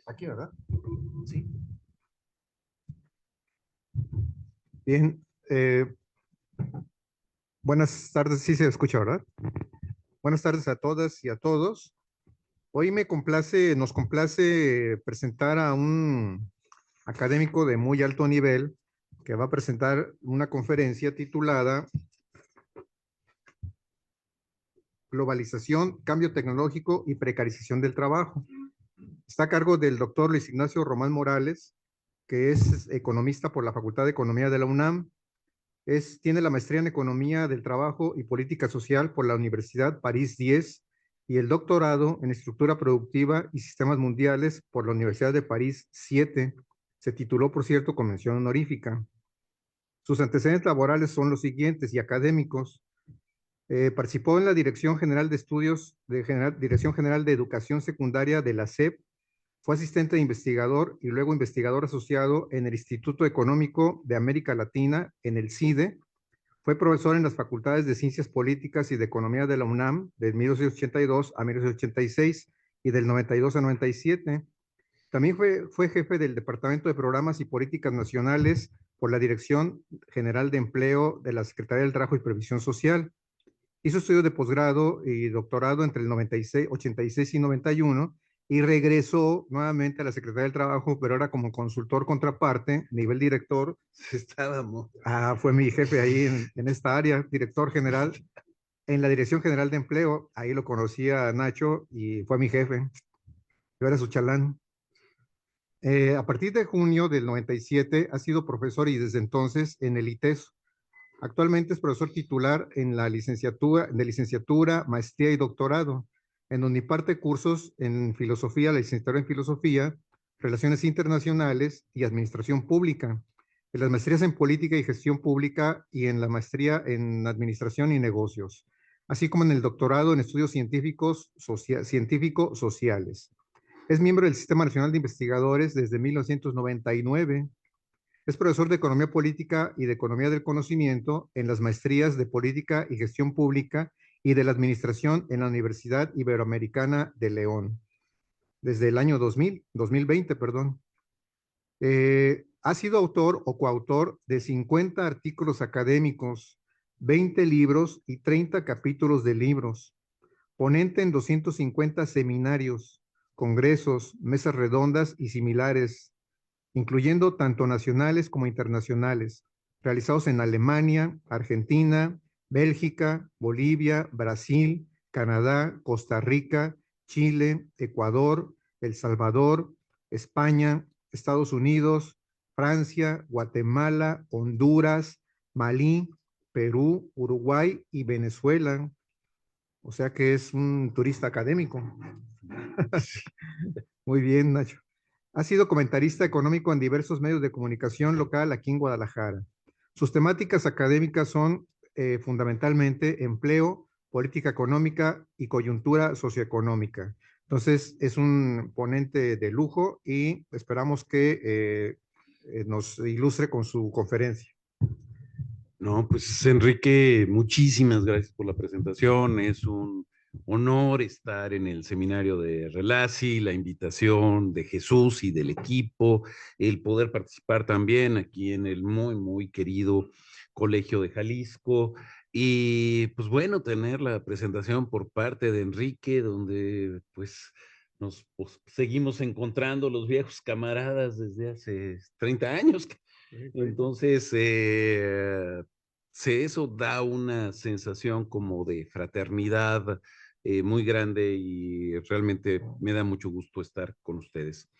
Aquí, ¿verdad? Sí. Bien. Buenas tardes, sí se escucha, ¿verdad? Buenas tardes a todas y a todos. Hoy nos complace presentar a un académico de muy alto nivel que va a presentar una conferencia titulada Globalización, Cambio Tecnológico y Precarización del Trabajo. Está a cargo del doctor Luis Ignacio Román Morales, que es economista por la Facultad de Economía de la UNAM. Tiene la maestría en Economía del Trabajo y Política Social por la Universidad París 10 y el doctorado en Estructura Productiva y Sistemas Mundiales por la Universidad de París 7. Se tituló, por cierto, con mención honorífica. Sus antecedentes laborales son los siguientes y académicos. Participó en la Dirección General de Estudios, Dirección General de Educación Secundaria de la SEP. Fue asistente de investigador y luego investigador asociado en el Instituto Económico de América Latina, en el CIDE. Fue profesor en las Facultades de Ciencias Políticas y de Economía de la UNAM de 1982 a 1986 y del 92 a 97. También fue jefe del Departamento de Programas y Políticas Nacionales por la Dirección General de Empleo de la Secretaría del Trabajo y Previsión Social. Hizo estudios de posgrado y doctorado entre el 96, 86 y 91 y regresó nuevamente a la Secretaría del Trabajo, pero ahora como consultor contraparte, nivel director. Estábamos. Fue mi jefe ahí en esta área, director general en la Dirección General de Empleo. Ahí lo conocí a Nacho y fue mi jefe. Yo era su chalán. A partir de junio del 97 ha sido profesor y desde entonces en el ITESO. Actualmente es profesor titular en la licenciatura, maestría y doctorado, en donde imparte cursos en filosofía, la licenciatura en filosofía, relaciones internacionales y administración pública, en las maestrías en política y gestión pública y en la maestría en administración y negocios, así como en el doctorado en estudios científico-sociales. Es miembro del Sistema Nacional de Investigadores desde 1999. Es profesor de Economía Política y de Economía del Conocimiento en las maestrías de Política y Gestión Pública y de la Administración en la Universidad Iberoamericana de León, desde el año 2020, perdón. Ha sido autor o coautor de 50 artículos académicos, 20 libros y 30 capítulos de libros, ponente en 250 seminarios, congresos, mesas redondas y similares, incluyendo tanto nacionales como internacionales, realizados en Alemania, Argentina, Bélgica, Bolivia, Brasil, Canadá, Costa Rica, Chile, Ecuador, El Salvador, España, Estados Unidos, Francia, Guatemala, Honduras, Malí, Perú, Uruguay y Venezuela. O sea que es un turista académico. Muy bien, Nacho. Ha sido comentarista económico en diversos medios de comunicación local aquí en Guadalajara. Sus temáticas académicas son fundamentalmente empleo, política económica y coyuntura socioeconómica. Entonces, es un ponente de lujo y esperamos que nos ilustre con su conferencia. No, pues Enrique, muchísimas gracias por la presentación. Es un honor estar en el seminario de Relasi, la invitación de Jesús y del equipo, el poder participar también aquí en el muy, muy querido Colegio de Jalisco. Y pues bueno, tener la presentación por parte de Enrique, donde pues nos pues, seguimos encontrando los viejos camaradas desde hace 30 años. Entonces, eso da una sensación como de fraternidad muy grande y realmente me da mucho gusto estar con ustedes.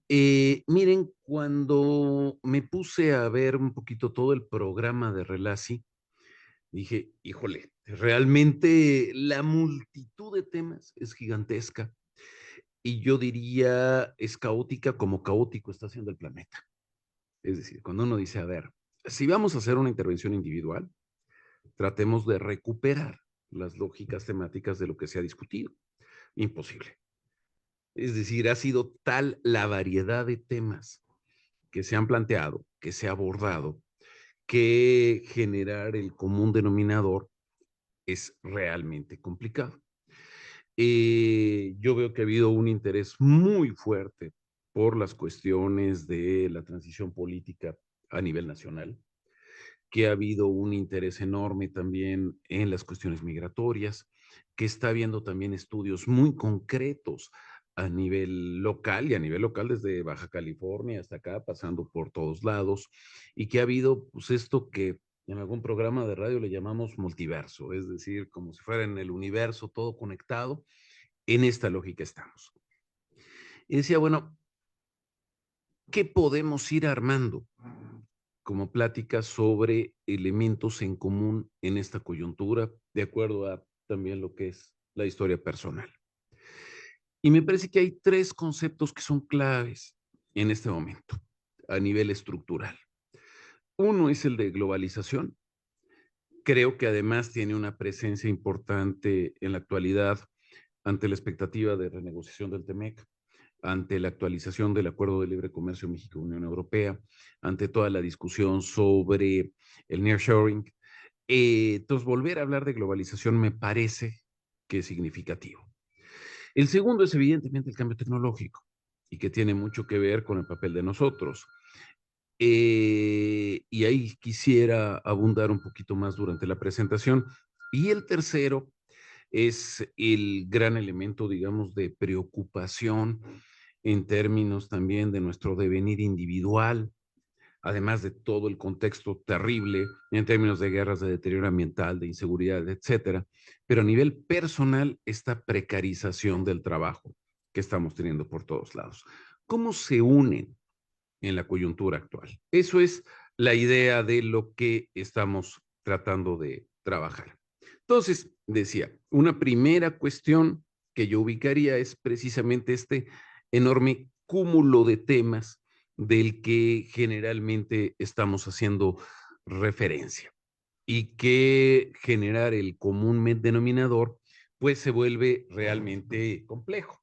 Miren, cuando me puse a ver un poquito todo el programa de Relasi, dije, híjole, realmente la multitud de temas es gigantesca y yo diría es caótica como caótico está siendo el planeta. Es decir, cuando uno dice, a ver, si vamos a hacer una intervención individual, tratemos de recuperar las lógicas temáticas de lo que se ha discutido. Imposible. Es decir, ha sido tal la variedad de temas que se han planteado, que se ha abordado, que generar el común denominador es realmente complicado. Yo veo que ha habido un interés muy fuerte por las cuestiones de la transición política a nivel nacional, que ha habido un interés enorme también en las cuestiones migratorias, que está habiendo también estudios muy concretos a nivel local y a nivel local desde Baja California hasta acá, pasando por todos lados, y que ha habido pues esto que en algún programa de radio le llamamos multiverso, es decir, como si fuera en el universo todo conectado, en esta lógica estamos. Y decía, bueno, ¿qué podemos ir armando como plática sobre elementos en común en esta coyuntura, de acuerdo a también lo que es la historia personal? Y me parece que hay tres conceptos que son claves en este momento, a nivel estructural. Uno es el de globalización. Creo que además tiene una presencia importante en la actualidad ante la expectativa de renegociación del TEMEC, ante la actualización del Acuerdo de Libre Comercio México-Unión Europea, ante toda la discusión sobre el nearshoring. Entonces, volver a hablar de globalización me parece que es significativo. El segundo es evidentemente el cambio tecnológico y que tiene mucho que ver con el papel de nosotros. Y ahí quisiera abundar un poquito más durante la presentación. Y el tercero es el gran elemento, digamos, de preocupación en términos también de nuestro devenir individual, además de todo el contexto terrible en términos de guerras, de deterioro ambiental, de inseguridad, etcétera. Pero a nivel personal, esta precarización del trabajo que estamos teniendo por todos lados. ¿Cómo se unen en la coyuntura actual? Eso es la idea de lo que estamos tratando de trabajar. Entonces, decía, una primera cuestión que yo ubicaría es precisamente este enorme cúmulo de temas del que generalmente estamos haciendo referencia y que generar el común denominador pues se vuelve realmente complejo.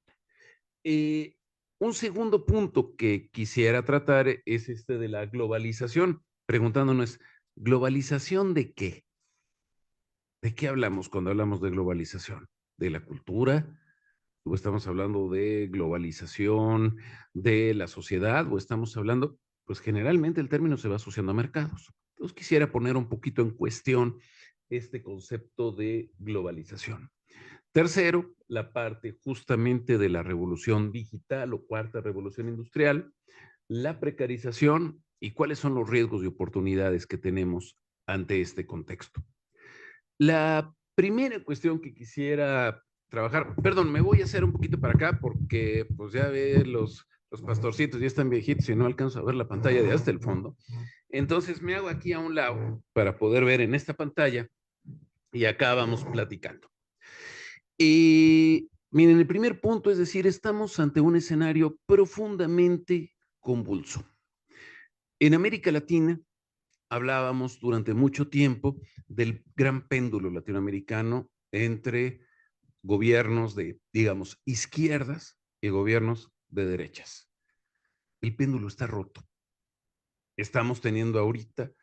Eh, un segundo punto que quisiera tratar es este de la globalización, preguntándonos, ¿globalización de qué? ¿De qué hablamos cuando hablamos de globalización? ¿De la cultura? ¿O estamos hablando de globalización de la sociedad? ¿O estamos hablando? Pues generalmente el término se va asociando a mercados. Entonces quisiera poner un poquito en cuestión este concepto de globalización. Tercero, la parte justamente de la revolución digital o cuarta revolución industrial, la precarización y cuáles son los riesgos y oportunidades que tenemos ante este contexto. La primera cuestión que quisiera trabajar, perdón, me voy a hacer un poquito para acá porque pues ya ve los pastorcitos ya están viejitos y no alcanzo a ver la pantalla de hasta el fondo. Entonces me hago aquí a un lado para poder ver en esta pantalla y acá vamos platicando. Y miren, el primer punto es decir, estamos ante un escenario profundamente convulso. En América Latina hablábamos durante mucho tiempo del gran péndulo latinoamericano entre gobiernos de, digamos, izquierdas y gobiernos de derechas. El péndulo está roto. Estamos teniendo ahorita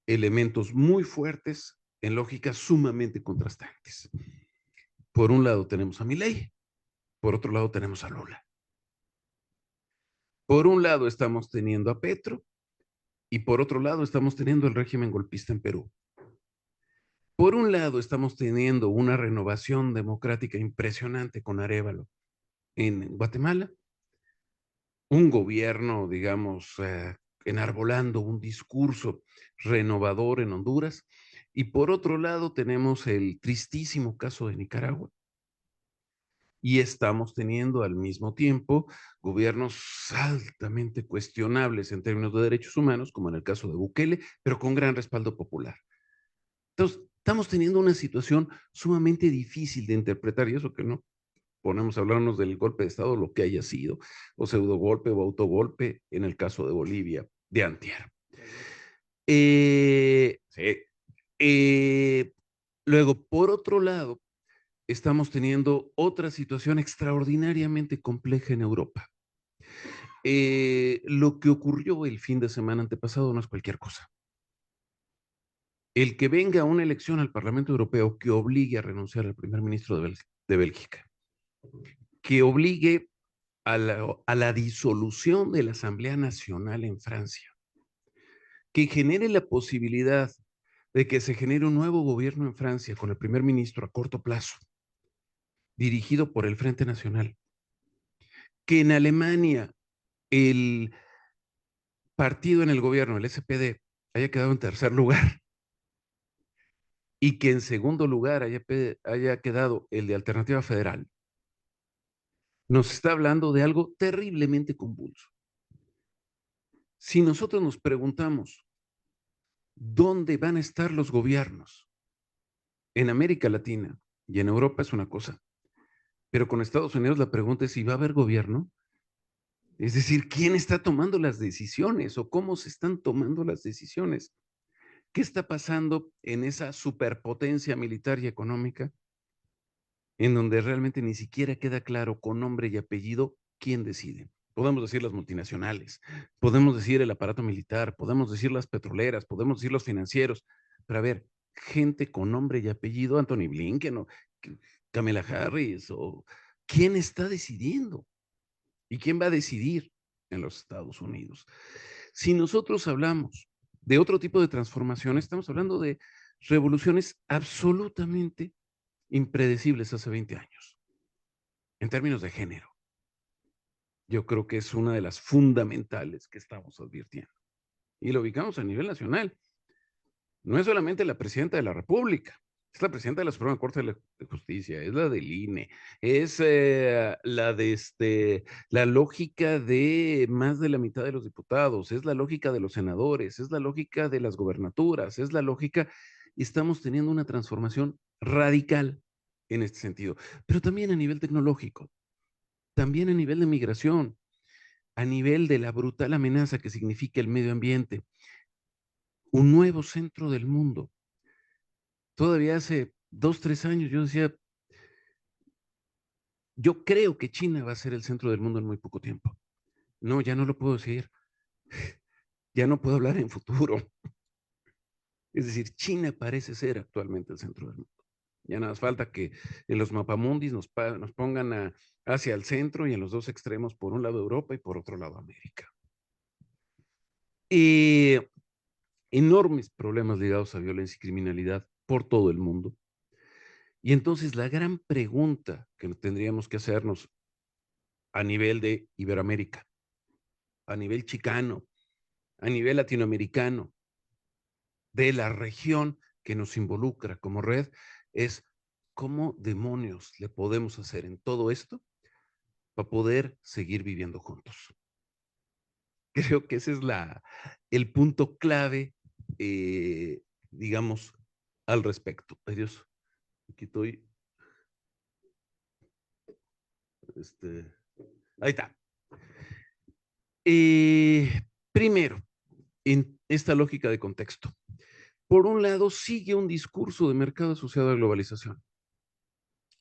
elementos muy fuertes en lógicas sumamente contrastantes. Por un lado tenemos a Milei, por otro lado tenemos a Lula. Por un lado estamos teniendo a Petro y por otro lado estamos teniendo el régimen golpista en Perú. Por un lado estamos teniendo una renovación democrática impresionante con Arévalo en Guatemala, un gobierno, digamos, enarbolando un discurso renovador en Honduras, y por otro lado tenemos el tristísimo caso de Nicaragua. Y estamos teniendo al mismo tiempo gobiernos altamente cuestionables en términos de derechos humanos, como en el caso de Bukele, pero con gran respaldo popular. Entonces, estamos teniendo una situación sumamente difícil de interpretar, y eso que no ponemos a hablarnos del golpe de Estado, lo que haya sido, o pseudogolpe o autogolpe, en el caso de Bolivia, de antier. Sí. Luego, por otro lado, estamos teniendo otra situación extraordinariamente compleja en Europa. Lo que ocurrió el fin de semana antepasado no es cualquier cosa. El que venga una elección al Parlamento Europeo que obligue a renunciar al primer ministro de Bélgica, que obligue a la disolución de la Asamblea Nacional en Francia, que genere la posibilidad de que se genere un nuevo gobierno en Francia con el primer ministro a corto plazo, dirigido por el Frente Nacional, que en Alemania el partido en el gobierno, el SPD, haya quedado en tercer lugar y que en segundo lugar haya quedado el de Alternativa Federal, nos está hablando de algo terriblemente convulso. Si nosotros nos preguntamos, ¿dónde van a estar los gobiernos? En América Latina y en Europa es una cosa, pero con Estados Unidos la pregunta es si va a haber gobierno. Es decir, ¿quién está tomando las decisiones o cómo se están tomando las decisiones? ¿Qué está pasando en esa superpotencia militar y económica en donde realmente ni siquiera queda claro con nombre y apellido quién decide? Podemos decir las multinacionales, podemos decir el aparato militar, podemos decir las petroleras, podemos decir los financieros, pero a ver, gente con nombre y apellido, Anthony Blinken o Kamala Harris, o ¿quién está decidiendo? ¿Y quién va a decidir en los Estados Unidos? Si nosotros hablamos de otro tipo de transformaciones, estamos hablando de revoluciones absolutamente impredecibles hace 20 años, en términos de género. Yo creo que es una de las fundamentales que estamos advirtiendo. Y lo ubicamos a nivel nacional. No es solamente la presidenta de la República, es la presidenta de la Suprema Corte de Justicia, es la del INE, es la lógica de más de la mitad de los diputados, es la lógica de los senadores, es la lógica de las gobernaturas, es la lógica, y estamos teniendo una transformación radical en este sentido, pero también a nivel tecnológico, también a nivel de migración, a nivel de la brutal amenaza que significa el medio ambiente, un nuevo centro del mundo. Todavía hace 2, 3 años yo decía, yo creo que China va a ser el centro del mundo en muy poco tiempo. No, ya no lo puedo decir. Ya no puedo hablar en futuro. Es decir, China parece ser actualmente el centro del mundo. Ya nada más falta que en los mapamundis nos pongan hacia el centro y en los dos extremos, por un lado Europa y por otro lado América. Y enormes problemas ligados a violencia y criminalidad por todo el mundo. Y entonces la gran pregunta que tendríamos que hacernos a nivel de Iberoamérica, a nivel chicano, a nivel latinoamericano, de la región que nos involucra como red, es cómo demonios le podemos hacer en todo esto para poder seguir viviendo juntos. Creo que ese es el punto clave, digamos, al respecto. Ay Dios, aquí estoy. Ahí está. Primero, en esta lógica de contexto. Por un lado, sigue un discurso de mercado asociado a la globalización.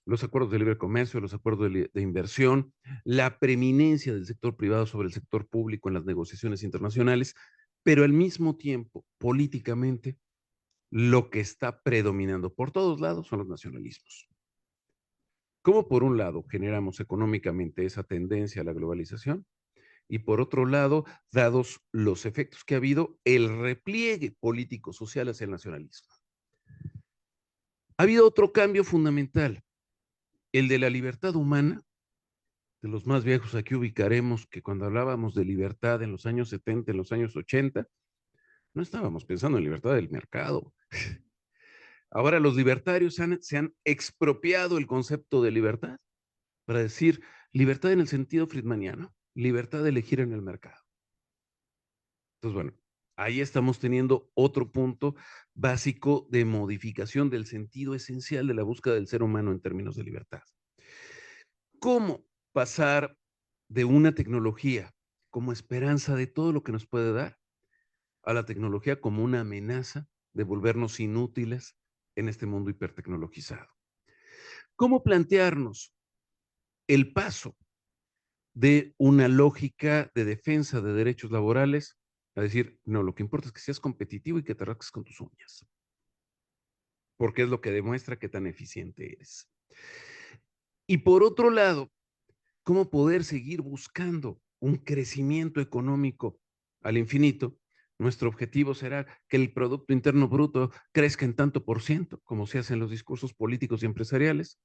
Los acuerdos de libre comercio, los acuerdos de inversión, la preeminencia del sector privado sobre el sector público en las negociaciones internacionales, pero al mismo tiempo, políticamente, lo que está predominando por todos lados son los nacionalismos. ¿Cómo por un lado generamos económicamente esa tendencia a la globalización? Y por otro lado, dados los efectos que ha habido, el repliegue político-social hacia el nacionalismo. Ha habido otro cambio fundamental, el de la libertad humana. De los más viejos aquí ubicaremos que cuando hablábamos de libertad en los años 70, en los años 80, no estábamos pensando en libertad del mercado. Ahora los libertarios se han expropiado el concepto de libertad para decir libertad en el sentido friedmaniano, libertad de elegir en el mercado. Entonces, bueno, ahí estamos teniendo otro punto básico de modificación del sentido esencial de la búsqueda del ser humano en términos de libertad. ¿Cómo pasar de una tecnología como esperanza de todo lo que nos puede dar a la tecnología como una amenaza de volvernos inútiles en este mundo hipertecnologizado? ¿Cómo plantearnos el paso de una lógica de defensa de derechos laborales a decir, no, lo que importa es que seas competitivo y que te rasques con tus uñas, porque es lo que demuestra qué tan eficiente eres? Y por otro lado, cómo poder seguir buscando un crecimiento económico al infinito. Nuestro objetivo será que el Producto Interno Bruto crezca en tanto por ciento, como se hace en los discursos políticos y empresariales,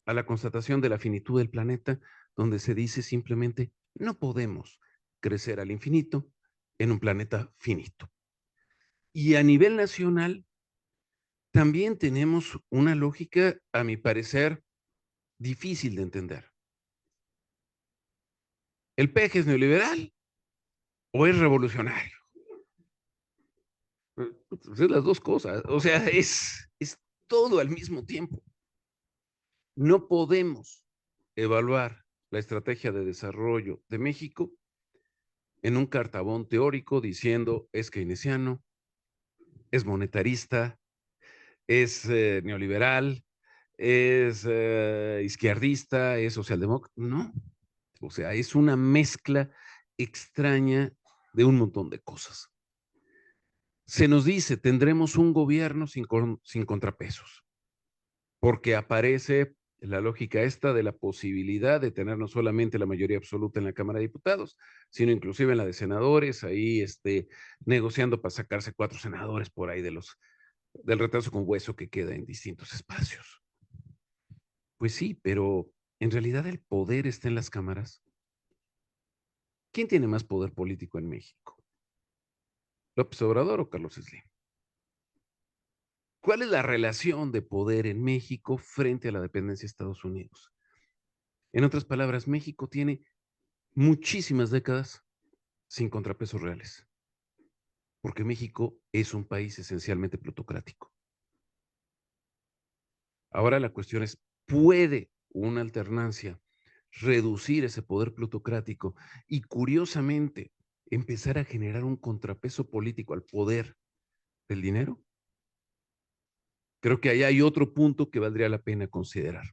a la constatación de la finitud del planeta, donde se dice simplemente, no podemos crecer al infinito en un planeta finito. Y a nivel nacional, también tenemos una lógica, a mi parecer, difícil de entender. ¿El peje es neoliberal o es revolucionario? Pues es las dos cosas, o sea, es todo al mismo tiempo. No podemos evaluar la estrategia de desarrollo de México en un cartabón teórico diciendo es keynesiano, es monetarista, es neoliberal, es izquierdista, es socialdemócrata. No, o sea, es una mezcla extraña de un montón de cosas. Se nos dice, tendremos un gobierno sin contrapesos, porque aparece la lógica esta de la posibilidad de tener no solamente la mayoría absoluta en la Cámara de Diputados, sino inclusive en la de senadores, ahí negociando para sacarse 4 senadores por ahí del retraso con hueso que queda en distintos espacios. Pues sí, pero en realidad el poder está en las cámaras. ¿Quién tiene más poder político en México? ¿López Obrador o Carlos Slim? ¿Cuál es la relación de poder en México frente a la dependencia de Estados Unidos? En otras palabras, México tiene muchísimas décadas sin contrapesos reales, porque México es un país esencialmente plutocrático. Ahora la cuestión es, ¿puede una alternancia reducir ese poder plutocrático y curiosamente empezar a generar un contrapeso político al poder del dinero? Creo que ahí hay otro punto que valdría la pena considerar.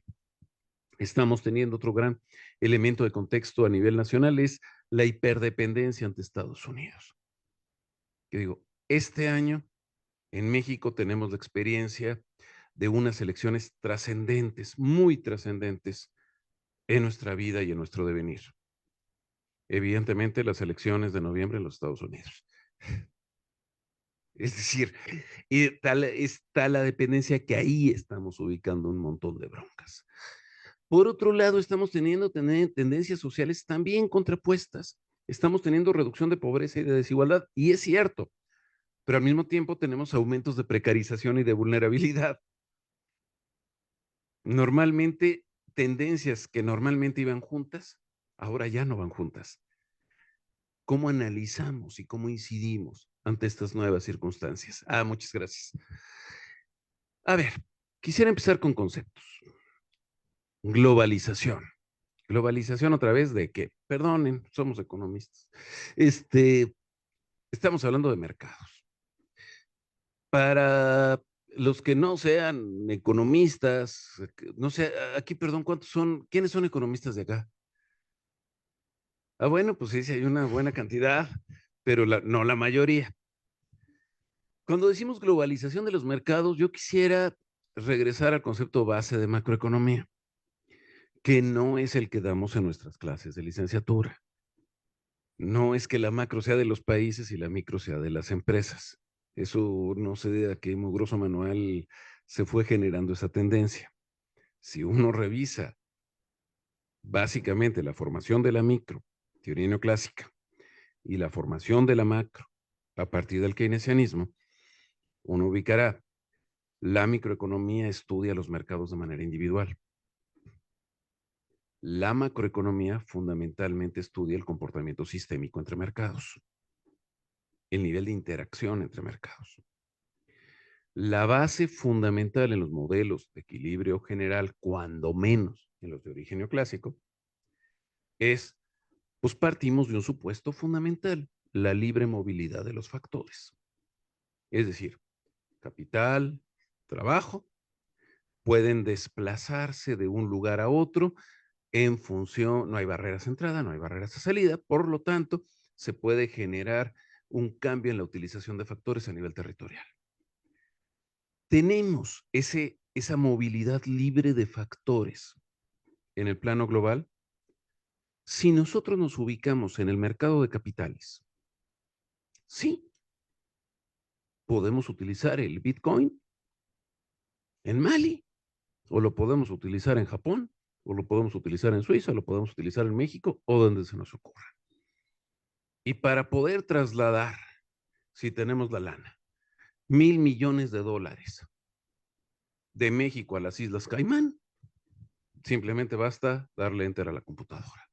Estamos teniendo otro gran elemento de contexto a nivel nacional, es la hiperdependencia ante Estados Unidos. Que digo, este año en México tenemos la experiencia de unas elecciones trascendentes, muy trascendentes en nuestra vida y en nuestro devenir. Evidentemente, las elecciones de noviembre en los Estados Unidos. Es decir, está la dependencia que ahí estamos ubicando un montón de broncas. Por otro lado, estamos teniendo tendencias sociales también contrapuestas. Estamos teniendo reducción de pobreza y de desigualdad, y es cierto, pero al mismo tiempo tenemos aumentos de precarización y de vulnerabilidad. Normalmente, tendencias que normalmente iban juntas, ahora ya no van juntas. ¿Cómo analizamos y cómo incidimos ante estas nuevas circunstancias? Muchas gracias. A ver, quisiera empezar con conceptos. Globalización. Globalización otra vez de que, perdonen, somos economistas. Estamos hablando de mercados. Para los que no sean economistas, no sé, aquí, perdón, ¿cuántos son? ¿Quiénes son economistas de acá? Bueno, pues sí, hay una buena cantidad, pero no la mayoría. Cuando decimos globalización de los mercados, yo quisiera regresar al concepto base de macroeconomía, que no es el que damos en nuestras clases de licenciatura. No es que la macro sea de los países y la micro sea de las empresas. Eso no sé de a qué mugroso manual se fue generando esa tendencia. Si uno revisa básicamente la formación de la micro, teoría neoclásica, y la formación de la macro a partir del keynesianismo, uno ubicará la microeconomía estudia los mercados de manera individual. La macroeconomía fundamentalmente estudia el comportamiento sistémico entre mercados, el nivel de interacción entre mercados. La base fundamental en los modelos de equilibrio general, cuando menos en los de origen neoclásico, es, pues partimos de un supuesto fundamental, la libre movilidad de los factores. Es decir, capital, trabajo, pueden desplazarse de un lugar a otro en función, no hay barreras de entrada, no hay barreras de salida, por lo tanto, se puede generar un cambio en la utilización de factores a nivel territorial. Tenemos esa movilidad libre de factores en el plano global, si nosotros nos ubicamos en el mercado de capitales, sí, podemos utilizar el Bitcoin en Mali, o lo podemos utilizar en Japón, o lo podemos utilizar en Suiza, o lo podemos utilizar en México, o donde se nos ocurra. Y para poder trasladar, si tenemos la lana, $1,000,000,000 de México a las Islas Caimán, simplemente basta darle enter a la computadora.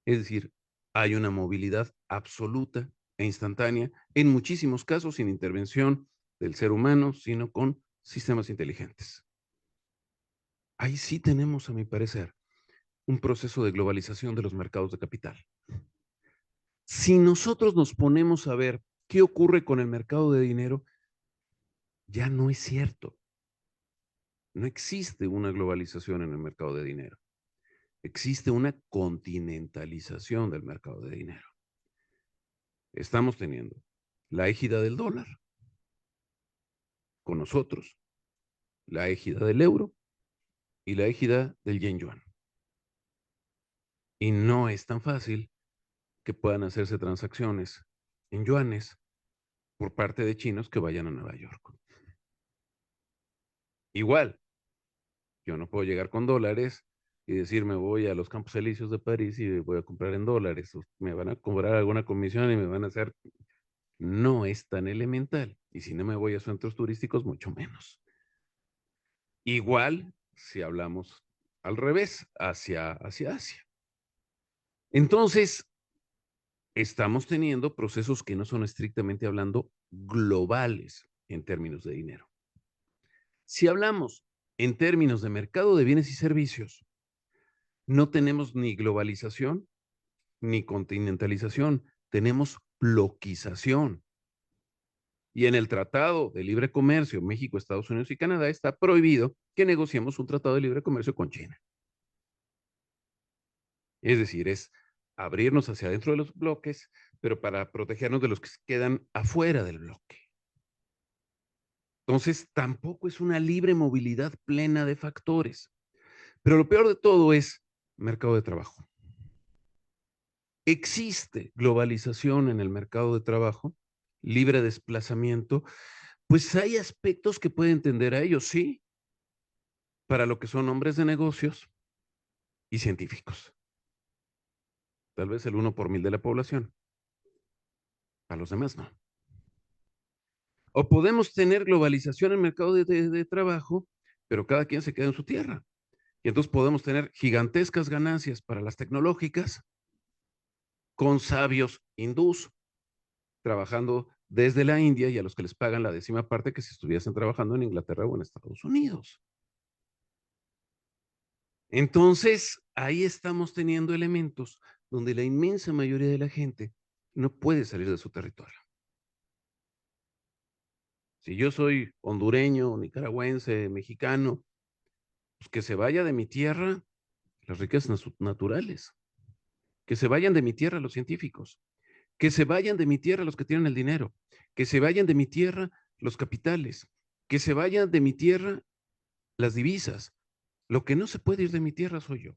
Es decir, hay una movilidad absoluta e instantánea, en muchísimos casos sin intervención del ser humano, sino con sistemas inteligentes. Ahí sí tenemos, a mi parecer, un proceso de globalización de los mercados de capital. Si nosotros nos ponemos a ver qué ocurre con el mercado de dinero, ya no es cierto. No existe una globalización en el mercado de dinero. Existe una continentalización del mercado de dinero. Estamos teniendo la égida del dólar con nosotros, la égida del euro y la égida del yen yuan. Y no es tan fácil que puedan hacerse transacciones en yuanes por parte de chinos que vayan a Nueva York. Igual, yo no puedo llegar con dólares y decir me voy a los Campos Elíseos de París y voy a comprar en dólares. Me van a cobrar alguna comisión y me van a hacer... No es tan elemental. Y si no me voy a centros turísticos, mucho menos. Igual si hablamos al revés, hacia Asia. Entonces, estamos teniendo procesos que no son estrictamente hablando globales en términos de dinero. Si hablamos en términos de mercado de bienes y servicios, no tenemos ni globalización ni continentalización, tenemos bloquización. Y en el Tratado de Libre Comercio México, Estados Unidos y Canadá está prohibido que negociemos un tratado de libre comercio con China. Es decir, es abrirnos hacia adentro de los bloques, pero para protegernos de los que quedan afuera del bloque. Entonces, tampoco es una libre movilidad plena de factores. Pero lo peor de todo es mercado de trabajo. Existe globalización en el mercado de trabajo, libre desplazamiento, pues hay aspectos que pueden tender a ello, sí, para lo que son hombres de negocios y científicos. Tal vez el 1 por 1000 de la población. A los demás no. O podemos tener globalización en el mercado de trabajo, pero cada quien se queda en su tierra. Y entonces podemos tener gigantescas ganancias para las tecnológicas con sabios hindús trabajando desde la India y a los que les pagan la 10ª parte que si estuviesen trabajando en Inglaterra o en Estados Unidos. Entonces, ahí estamos teniendo elementos donde la inmensa mayoría de la gente no puede salir de su territorio. Si yo soy hondureño, nicaragüense, mexicano, pues que se vaya de mi tierra las riquezas naturales, que se vayan de mi tierra los científicos, que se vayan de mi tierra los que tienen el dinero, que se vayan de mi tierra los capitales, que se vayan de mi tierra las divisas. Lo que no se puede ir de mi tierra soy yo.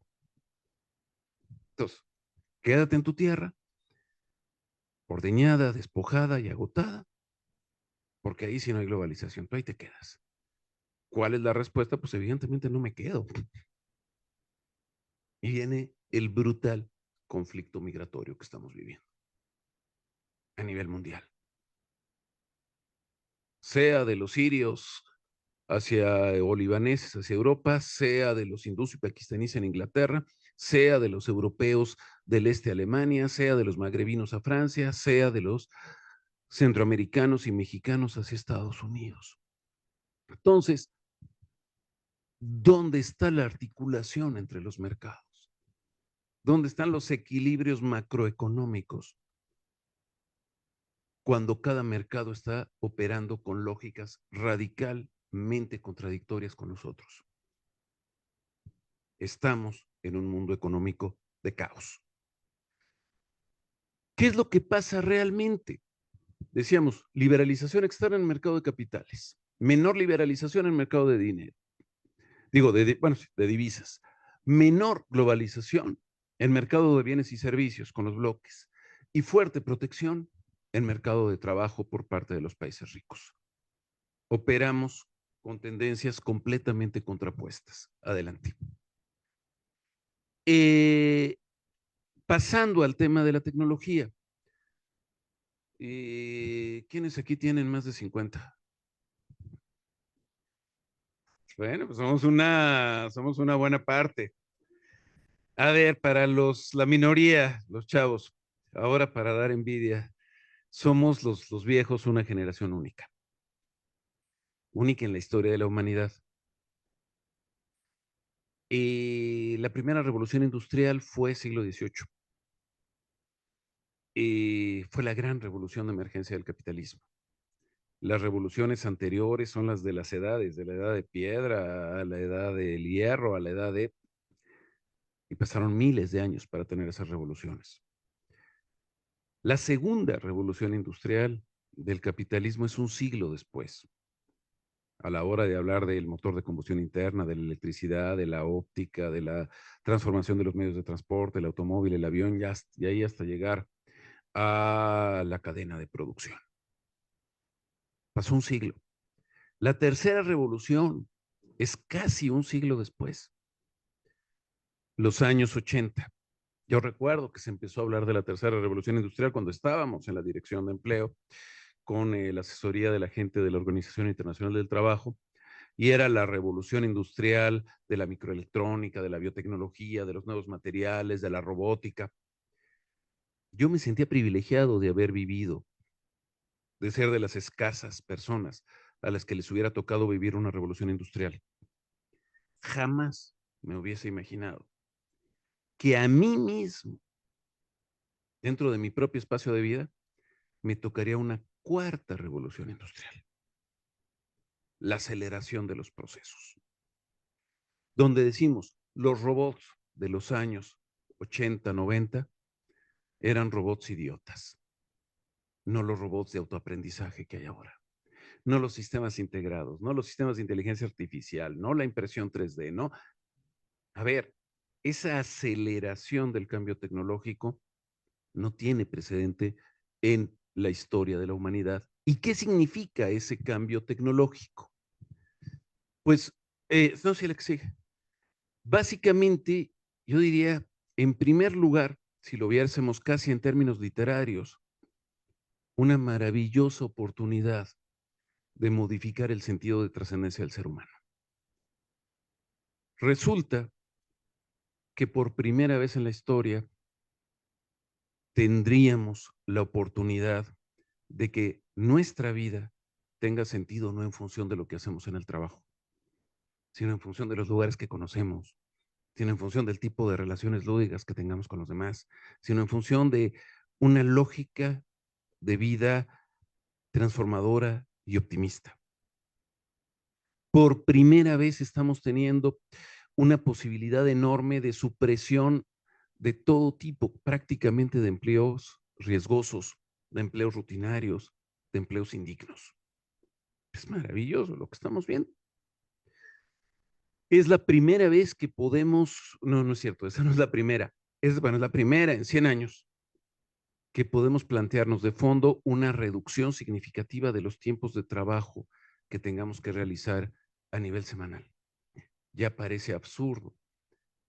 Entonces, quédate en tu tierra, ordeñada, despojada y agotada, porque ahí sí no hay globalización, tú ahí te quedas. ¿Cuál es la respuesta? Pues evidentemente no me quedo. Y viene el brutal conflicto migratorio que estamos viviendo a nivel mundial. Sea de los sirios o libaneses hacia Europa, sea de los hindús y pakistaníes en Inglaterra, sea de los europeos del este a Alemania, sea de los magrebinos a Francia, sea de los centroamericanos y mexicanos hacia Estados Unidos. Entonces, ¿dónde está la articulación entre los mercados? ¿Dónde están los equilibrios macroeconómicos? Cuando cada mercado está operando con lógicas radicalmente contradictorias con nosotros. Estamos en un mundo económico de caos. ¿Qué es lo que pasa realmente? Decíamos, liberalización externa en el mercado de capitales, menor liberalización en el mercado de dinero, de divisas, menor globalización en mercado de bienes y servicios con los bloques y fuerte protección en mercado de trabajo por parte de los países ricos. Operamos con tendencias completamente contrapuestas. Adelante. Pasando al tema de la tecnología. ¿Quiénes aquí tienen más de 50? Bueno, pues somos una buena parte. A ver, para la minoría, los chavos, ahora para dar envidia, somos los viejos una generación única. Única en la historia de la humanidad. La primera revolución industrial fue siglo XVIII. Fue la gran revolución de emergencia del capitalismo. Las revoluciones anteriores son las de las edades, de la edad de piedra a la edad del hierro, a la edad de... Y pasaron miles de años para tener esas revoluciones. La segunda revolución industrial del capitalismo es un siglo después. A la hora de hablar del motor de combustión interna, de la electricidad, de la óptica, de la transformación de los medios de transporte, el automóvil, el avión, y ahí hasta llegar a la cadena de producción. Pasó un siglo. La tercera revolución es casi un siglo después, los años 80. Yo recuerdo que se empezó a hablar de la tercera revolución industrial cuando estábamos en la Dirección de Empleo con la asesoría de la gente de la Organización Internacional del Trabajo, y era la revolución industrial de la microelectrónica, de la biotecnología, de los nuevos materiales, de la robótica. Yo me sentía privilegiado de haber vivido, de ser de las escasas personas a las que les hubiera tocado vivir una revolución industrial. Jamás me hubiese imaginado que a mí mismo, dentro de mi propio espacio de vida, me tocaría una cuarta revolución industrial. La aceleración de los procesos. Donde decimos, los robots de los años 80, 90 eran robots idiotas. No los robots de autoaprendizaje que hay ahora. No los sistemas integrados, no los sistemas de inteligencia artificial, no la impresión 3D, no. A ver, esa aceleración del cambio tecnológico no tiene precedente en la historia de la humanidad. ¿Y qué significa ese cambio tecnológico? Pues, no sé la que sigue. Básicamente, yo diría, en primer lugar, si lo viésemos casi en términos literarios, una maravillosa oportunidad de modificar el sentido de trascendencia del ser humano. Resulta que por primera vez en la historia tendríamos la oportunidad de que nuestra vida tenga sentido no en función de lo que hacemos en el trabajo, sino en función de los lugares que conocemos, sino en función del tipo de relaciones lúdicas que tengamos con los demás, sino en función de una lógica de vida transformadora y optimista. Por primera vez estamos teniendo una posibilidad enorme de supresión de todo tipo, prácticamente de empleos riesgosos, de empleos rutinarios, de empleos indignos. Es maravilloso lo que estamos viendo. Es la primera vez que podemos, no es cierto, esa no es la primera, es la primera en 100 años que podemos plantearnos de fondo una reducción significativa de los tiempos de trabajo que tengamos que realizar a nivel semanal. Ya parece absurdo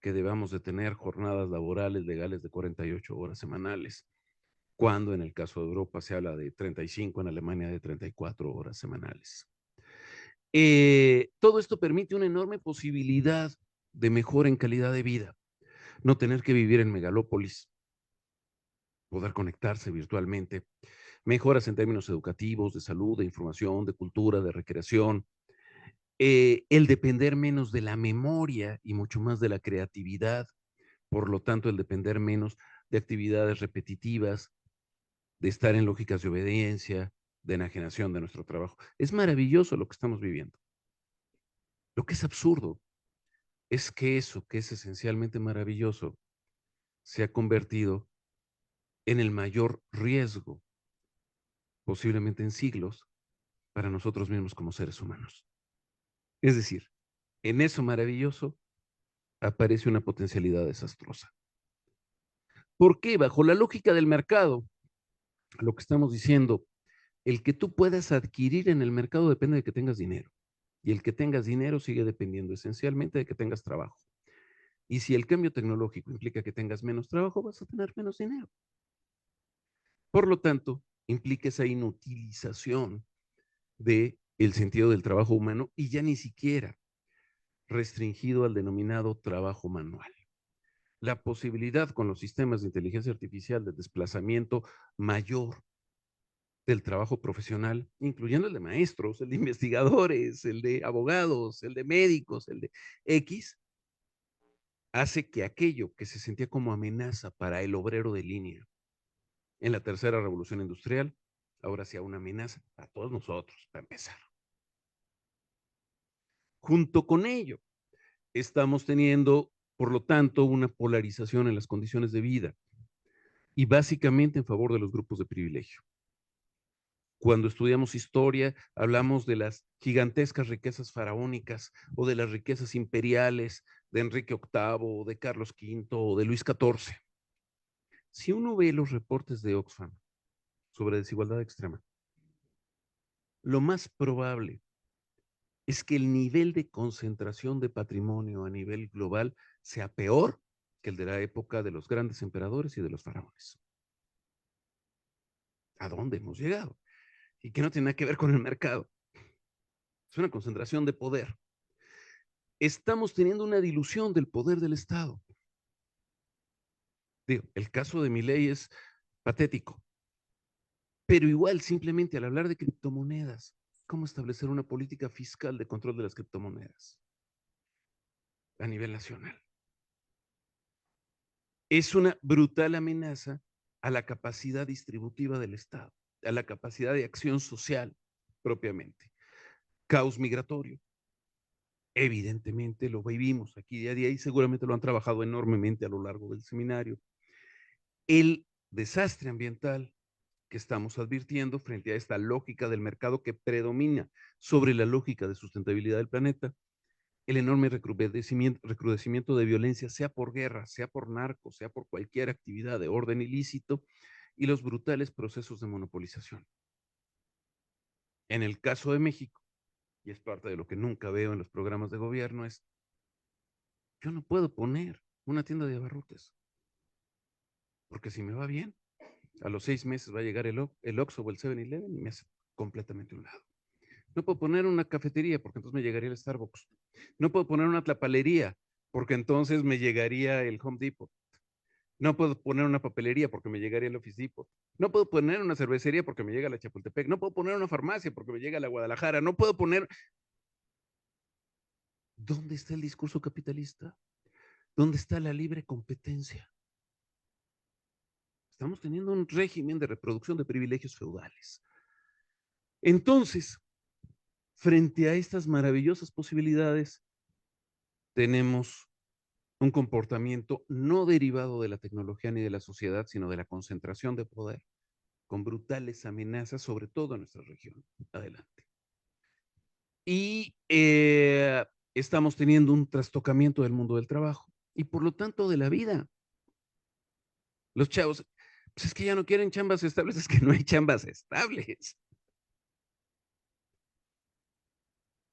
que debamos de tener jornadas laborales legales de 48 horas semanales, cuando en el caso de Europa se habla de 35, en Alemania de 34 horas semanales. Todo esto permite una enorme posibilidad de mejora en calidad de vida. No tener que vivir en megalópolis, poder conectarse virtualmente, mejoras en términos educativos, de salud, de información, de cultura, de recreación, el depender menos de la memoria y mucho más de la creatividad, por lo tanto el depender menos de actividades repetitivas, de estar en lógicas de obediencia, de enajenación de nuestro trabajo. Es maravilloso lo que estamos viviendo. Lo que es absurdo es que eso, que es esencialmente maravilloso, se ha convertido en el mayor riesgo, posiblemente en siglos, para nosotros mismos como seres humanos. Es decir, en eso maravilloso aparece una potencialidad desastrosa. ¿Por qué? Bajo la lógica del mercado, lo que estamos diciendo, el que tú puedas adquirir en el mercado depende de que tengas dinero. Y el que tengas dinero sigue dependiendo esencialmente de que tengas trabajo. Y si el cambio tecnológico implica que tengas menos trabajo, vas a tener menos dinero. Por lo tanto, implica esa inutilización del sentido del trabajo humano y ya ni siquiera restringido al denominado trabajo manual. La posibilidad con los sistemas de inteligencia artificial de desplazamiento mayor del trabajo profesional, incluyendo el de maestros, el de investigadores, el de abogados, el de médicos, el de X, hace que aquello que se sentía como amenaza para el obrero de línea en la tercera revolución industrial, ahora sea una amenaza para todos nosotros, para empezar. Junto con ello, estamos teniendo, por lo tanto, una polarización en las condiciones de vida y básicamente en favor de los grupos de privilegio. Cuando estudiamos historia, hablamos de las gigantescas riquezas faraónicas o de las riquezas imperiales de Enrique VIII, o de Carlos V o de Luis XIV. Si uno ve los reportes de Oxfam sobre desigualdad extrema, lo más probable es que el nivel de concentración de patrimonio a nivel global sea peor que el de la época de los grandes emperadores y de los faraones. ¿A dónde hemos llegado? Y que no tiene nada que ver con el mercado. Es una concentración de poder. Estamos teniendo una dilución del poder del Estado. Digo, el caso de Milei es patético, pero igual simplemente al hablar de criptomonedas, ¿cómo establecer una política fiscal de control de las criptomonedas a nivel nacional? Es una brutal amenaza a la capacidad distributiva del Estado, a la capacidad de acción social propiamente. Caos migratorio. Evidentemente lo vivimos aquí día a día y seguramente lo han trabajado enormemente a lo largo del seminario. El desastre ambiental que estamos advirtiendo frente a esta lógica del mercado que predomina sobre la lógica de sustentabilidad del planeta, el enorme recrudecimiento de violencia, sea por guerra, sea por narcos, sea por cualquier actividad de orden ilícito, y los brutales procesos de monopolización. En el caso de México, y es parte de lo que nunca veo en los programas de gobierno, es, yo no puedo poner una tienda de abarrotes, porque si me va bien, a los 6 meses va a llegar el Oxxo o el 7-Eleven y me hace completamente un lado. No puedo poner una cafetería porque entonces me llegaría el Starbucks. No puedo poner una tlapalería porque entonces me llegaría el Home Depot. No puedo poner una papelería porque me llegaría el Office Depot. No puedo poner una cervecería porque me llega la Chapultepec. No puedo poner una farmacia porque me llega la Guadalajara. No puedo poner... ¿Dónde está el discurso capitalista? ¿Dónde está la libre competencia? Estamos teniendo un régimen de reproducción de privilegios feudales. Entonces, frente a estas maravillosas posibilidades, tenemos un comportamiento no derivado de la tecnología ni de la sociedad, sino de la concentración de poder, con brutales amenazas, sobre todo en nuestra región. Adelante. Y estamos teniendo un trastocamiento del mundo del trabajo y por lo tanto de la vida. Los chavos, pues es que ya no quieren chambas estables, es que no hay chambas estables.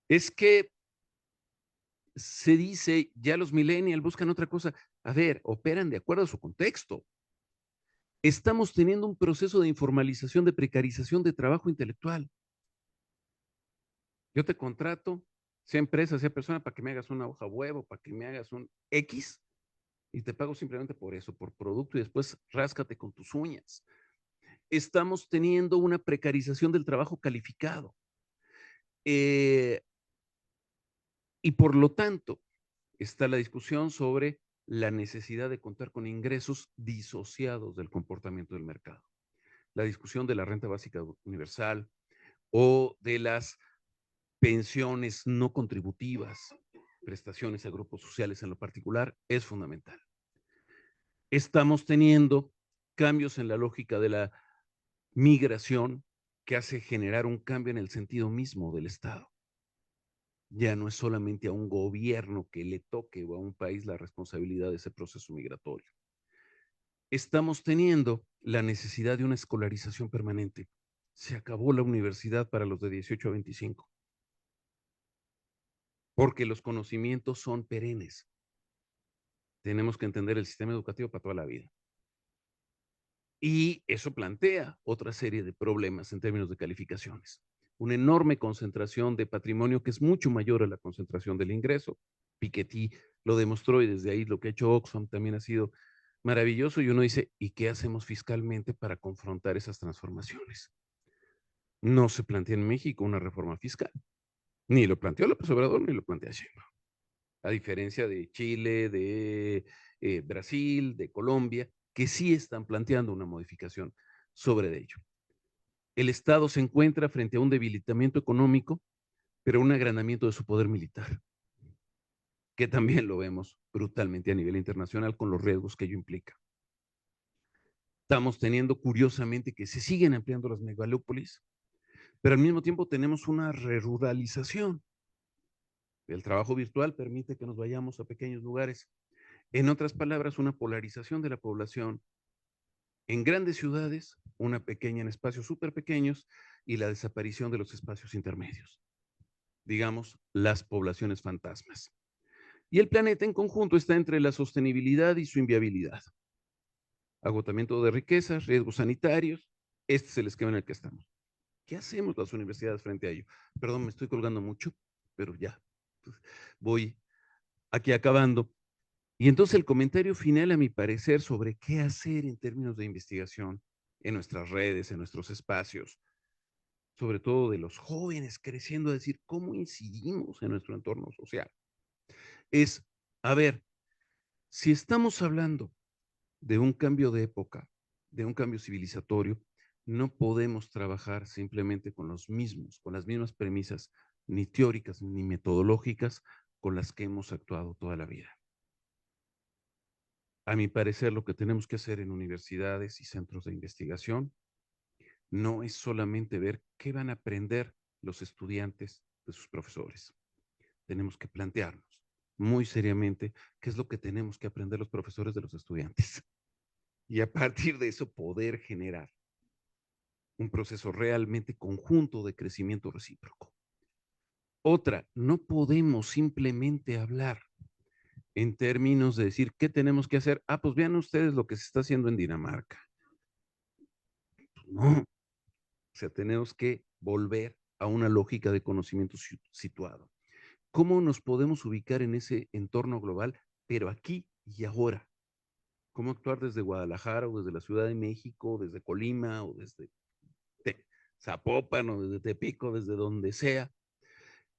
Es que se dice, ya los millennials buscan otra cosa. A ver, operan de acuerdo a su contexto. Estamos teniendo un proceso de informalización, de precarización de trabajo intelectual. Yo te contrato, sea empresa, sea persona, para que me hagas una hoja huevo, para que me hagas un X, y te pago simplemente por eso, por producto, y después ráscate con tus uñas. Estamos teniendo una precarización del trabajo calificado. Y por lo tanto, está la discusión sobre la necesidad de contar con ingresos disociados del comportamiento del mercado. La discusión de la renta básica universal o de las pensiones no contributivas, prestaciones a grupos sociales en lo particular, es fundamental. Estamos teniendo cambios en la lógica de la migración que hace generar un cambio en el sentido mismo del Estado. Ya no es solamente a un gobierno que le toque o a un país la responsabilidad de ese proceso migratorio. Estamos teniendo la necesidad de una escolarización permanente. Se acabó la universidad para los de 18 a 25, porque los conocimientos son perennes. Tenemos que entender el sistema educativo para toda la vida. Y eso plantea otra serie de problemas en términos de calificaciones. Una enorme concentración de patrimonio que es mucho mayor a la concentración del ingreso. Piketty lo demostró y desde ahí lo que ha hecho Oxfam también ha sido maravilloso. Y uno dice, ¿y qué hacemos fiscalmente para confrontar esas transformaciones? No se plantea en México una reforma fiscal. Ni lo planteó López Obrador, ni lo plantea Sheinbaum. A diferencia de Chile, de Brasil, de Colombia, que sí están planteando una modificación sobre ello. El Estado se encuentra frente a un debilitamiento económico, pero un agrandamiento de su poder militar, que también lo vemos brutalmente a nivel internacional con los riesgos que ello implica. Estamos teniendo, curiosamente, que se siguen ampliando las megalópolis, pero al mismo tiempo tenemos una ruralización. El trabajo virtual permite que nos vayamos a pequeños lugares. En otras palabras, una polarización de la población en grandes ciudades, una pequeña en espacios súper pequeños y la desaparición de los espacios intermedios. Digamos, las poblaciones fantasmas. Y el planeta en conjunto está entre la sostenibilidad y su inviabilidad. Agotamiento de riquezas, riesgos sanitarios. Este es el esquema en el que estamos. ¿Qué hacemos las universidades frente a ello? Perdón, me estoy colgando mucho, pero ya voy aquí acabando. Y entonces el comentario final, a mi parecer, sobre qué hacer en términos de investigación en nuestras redes, en nuestros espacios, sobre todo de los jóvenes creciendo, a decir, ¿cómo incidimos en nuestro entorno social? Es, a ver, si estamos hablando de un cambio de época, de un cambio civilizatorio, no podemos trabajar simplemente con los mismos, con las mismas premisas, ni teóricas ni metodológicas, con las que hemos actuado toda la vida. A mi parecer, lo que tenemos que hacer en universidades y centros de investigación no es solamente ver qué van a aprender los estudiantes de sus profesores. Tenemos que plantearnos muy seriamente qué es lo que tenemos que aprender los profesores de los estudiantes. Y a partir de eso poder generar un proceso realmente conjunto de crecimiento recíproco. Otra, no podemos simplemente hablar en términos de decir qué tenemos que hacer. Ah, pues vean ustedes lo que se está haciendo en Dinamarca. No, o sea, tenemos que volver a una lógica de conocimiento situado. ¿Cómo nos podemos ubicar en ese entorno global, pero aquí y ahora? ¿Cómo actuar desde Guadalajara o desde la Ciudad de México, desde Colima o desde Zapopan o desde Tepico, desde donde sea,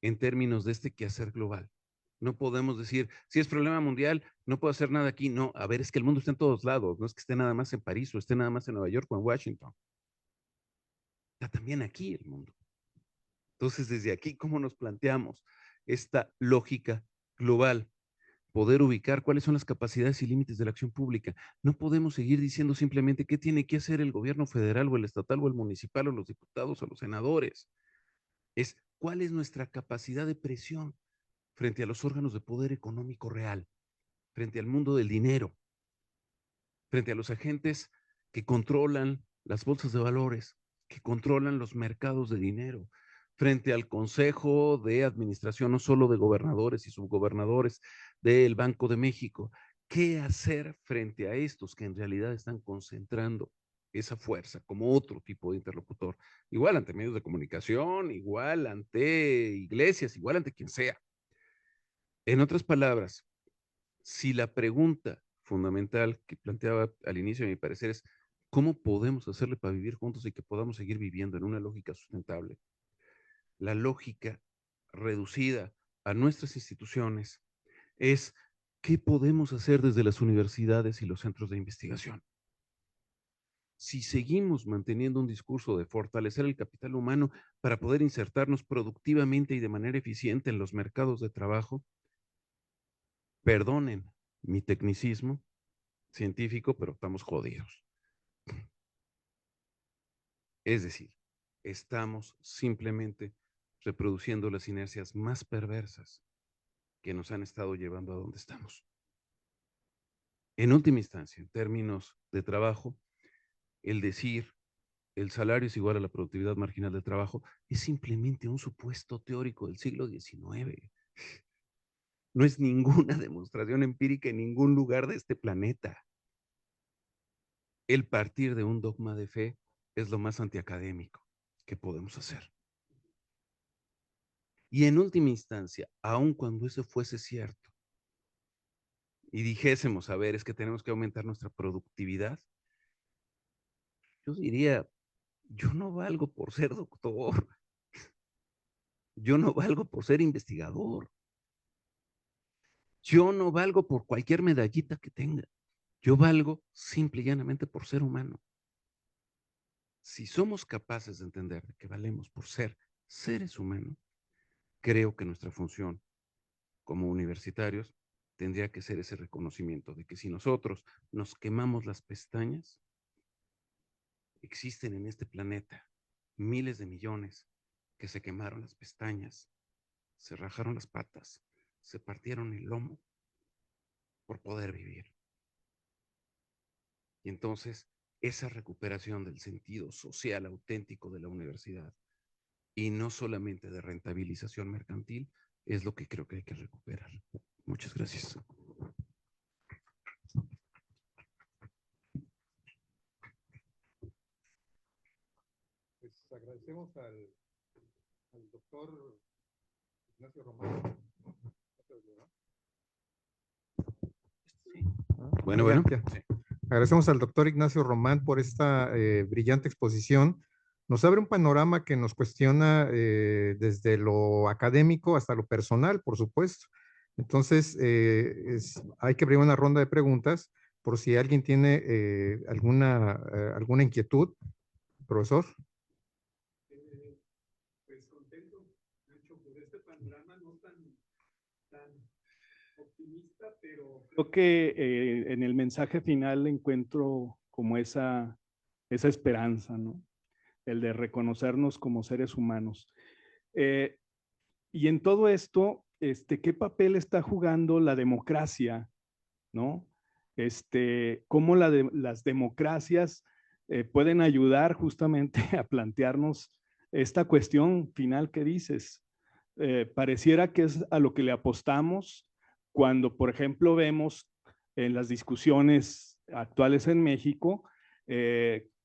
en términos de este quehacer global? No podemos decir, si es problema mundial, no puedo hacer nada aquí. No, a ver, es que el mundo está en todos lados. No es que esté nada más en París o esté nada más en Nueva York o en Washington. Está también aquí el mundo. Entonces, desde aquí, ¿cómo nos planteamos esta lógica global? Poder ubicar cuáles son las capacidades y límites de la acción pública. No podemos seguir diciendo simplemente qué tiene que hacer el gobierno federal o el estatal o el municipal o los diputados o los senadores. Es cuál es nuestra capacidad de presión frente a los órganos de poder económico real, frente al mundo del dinero, frente a los agentes que controlan las bolsas de valores, que controlan los mercados de dinero, frente al Consejo de Administración, no solo de gobernadores y subgobernadores del Banco de México. ¿Qué hacer frente a estos que en realidad están concentrando esa fuerza como otro tipo de interlocutor? Igual ante medios de comunicación, igual ante iglesias, igual ante quien sea. En otras palabras, si la pregunta fundamental que planteaba al inicio, a mi parecer, es cómo podemos hacerle para vivir juntos y que podamos seguir viviendo en una lógica sustentable, la lógica reducida a nuestras instituciones es qué podemos hacer desde las universidades y los centros de investigación. Si seguimos manteniendo un discurso de fortalecer el capital humano para poder insertarnos productivamente y de manera eficiente en los mercados de trabajo, perdonen mi tecnicismo científico, pero estamos jodidos. Es decir, estamos simplemente reproduciendo las inercias más perversas que nos han estado llevando a donde estamos. En última instancia, en términos de trabajo, el decir el salario es igual a la productividad marginal del trabajo es simplemente un supuesto teórico del siglo XIX. No es ninguna demostración empírica en ningún lugar de este planeta. El partir de un dogma de fe es lo más antiacadémico que podemos hacer. Y en última instancia, aun cuando eso fuese cierto, y dijésemos, a ver, es que tenemos que aumentar nuestra productividad, yo diría, yo no valgo por ser doctor, yo no valgo por ser investigador, yo no valgo por cualquier medallita que tenga, yo valgo simple y llanamente por ser humano. Si somos capaces de entender que valemos por ser seres humanos, creo que nuestra función como universitarios tendría que ser ese reconocimiento de que si nosotros nos quemamos las pestañas, existen en este planeta miles de millones que se quemaron las pestañas, se rajaron las patas, se partieron el lomo por poder vivir. Y entonces, esa recuperación del sentido social auténtico de la universidad y no solamente de rentabilización mercantil es lo que creo que hay que recuperar. Muchas gracias. Pues agradecemos al doctor Ignacio Román. Bueno, bueno. Ya. Agradecemos al doctor Ignacio Román por esta brillante exposición. Nos abre un panorama que nos cuestiona desde lo académico hasta lo personal, por supuesto. Entonces, hay que abrir una ronda de preguntas por si alguien tiene alguna inquietud. Profesor. Pues contento, Nacho, por este panorama no tan optimista, pero creo que en el mensaje final encuentro como esa esperanza, ¿no? El de reconocernos como seres humanos. Y en todo esto, ¿qué papel está jugando la democracia, ¿no? ¿Cómo las democracias pueden ayudar justamente a plantearnos esta cuestión final que dices? Pareciera que es a lo que le apostamos cuando, por ejemplo, vemos en las discusiones actuales en México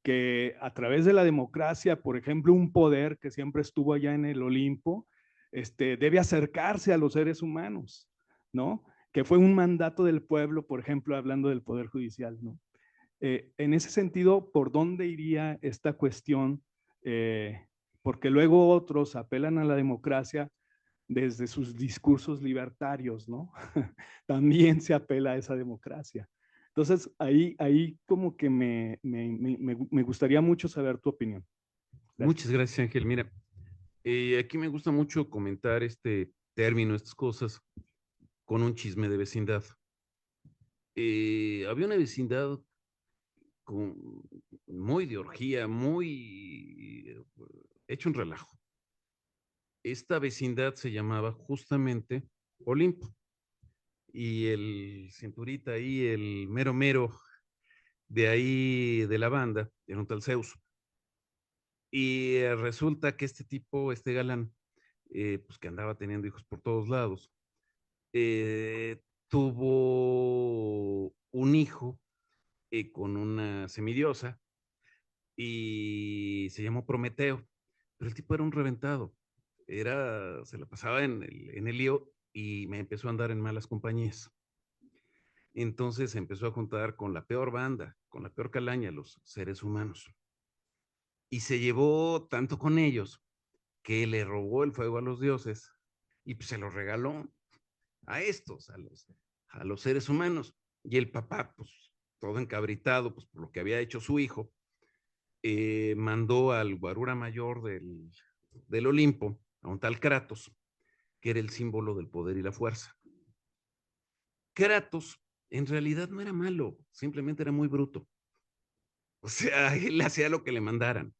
que a través de la democracia, por ejemplo, un poder que siempre estuvo allá en el Olimpo, debe acercarse a los seres humanos, ¿no? Que fue un mandato del pueblo, por ejemplo, hablando del Poder Judicial, ¿no? En ese sentido, ¿por dónde iría esta cuestión? Porque luego otros apelan a la democracia desde sus discursos libertarios, ¿no? También se apela a esa democracia. Entonces, ahí como que me gustaría mucho saber tu opinión. Gracias. Muchas gracias, Ángel. Mira, aquí me gusta mucho comentar este término, estas cosas, con un chisme de vecindad. Había una vecindad muy de orgía, muy hecho un relajo. Esta vecindad se llamaba justamente Olimpo. Y el cinturita ahí, el mero mero de ahí de la banda, era un tal Zeus. Y resulta que este tipo, este galán, pues que andaba teniendo hijos por todos lados, tuvo un hijo con una semidiosa y se llamó Prometeo, pero el tipo era un reventado, se la pasaba en el lío y me empezó a andar en malas compañías. Entonces se empezó a juntar con la peor banda, con la peor calaña, los seres humanos. Y se llevó tanto con ellos que le robó el fuego a los dioses y pues se lo regaló a estos, a los seres humanos. Y el papá, pues todo encabritado, pues por lo que había hecho su hijo, mandó al guarura mayor del Olimpo, a un tal Kratos, que era el símbolo del poder y la fuerza. Kratos en realidad no era malo, simplemente era muy bruto. O sea, él hacía lo que le mandaran.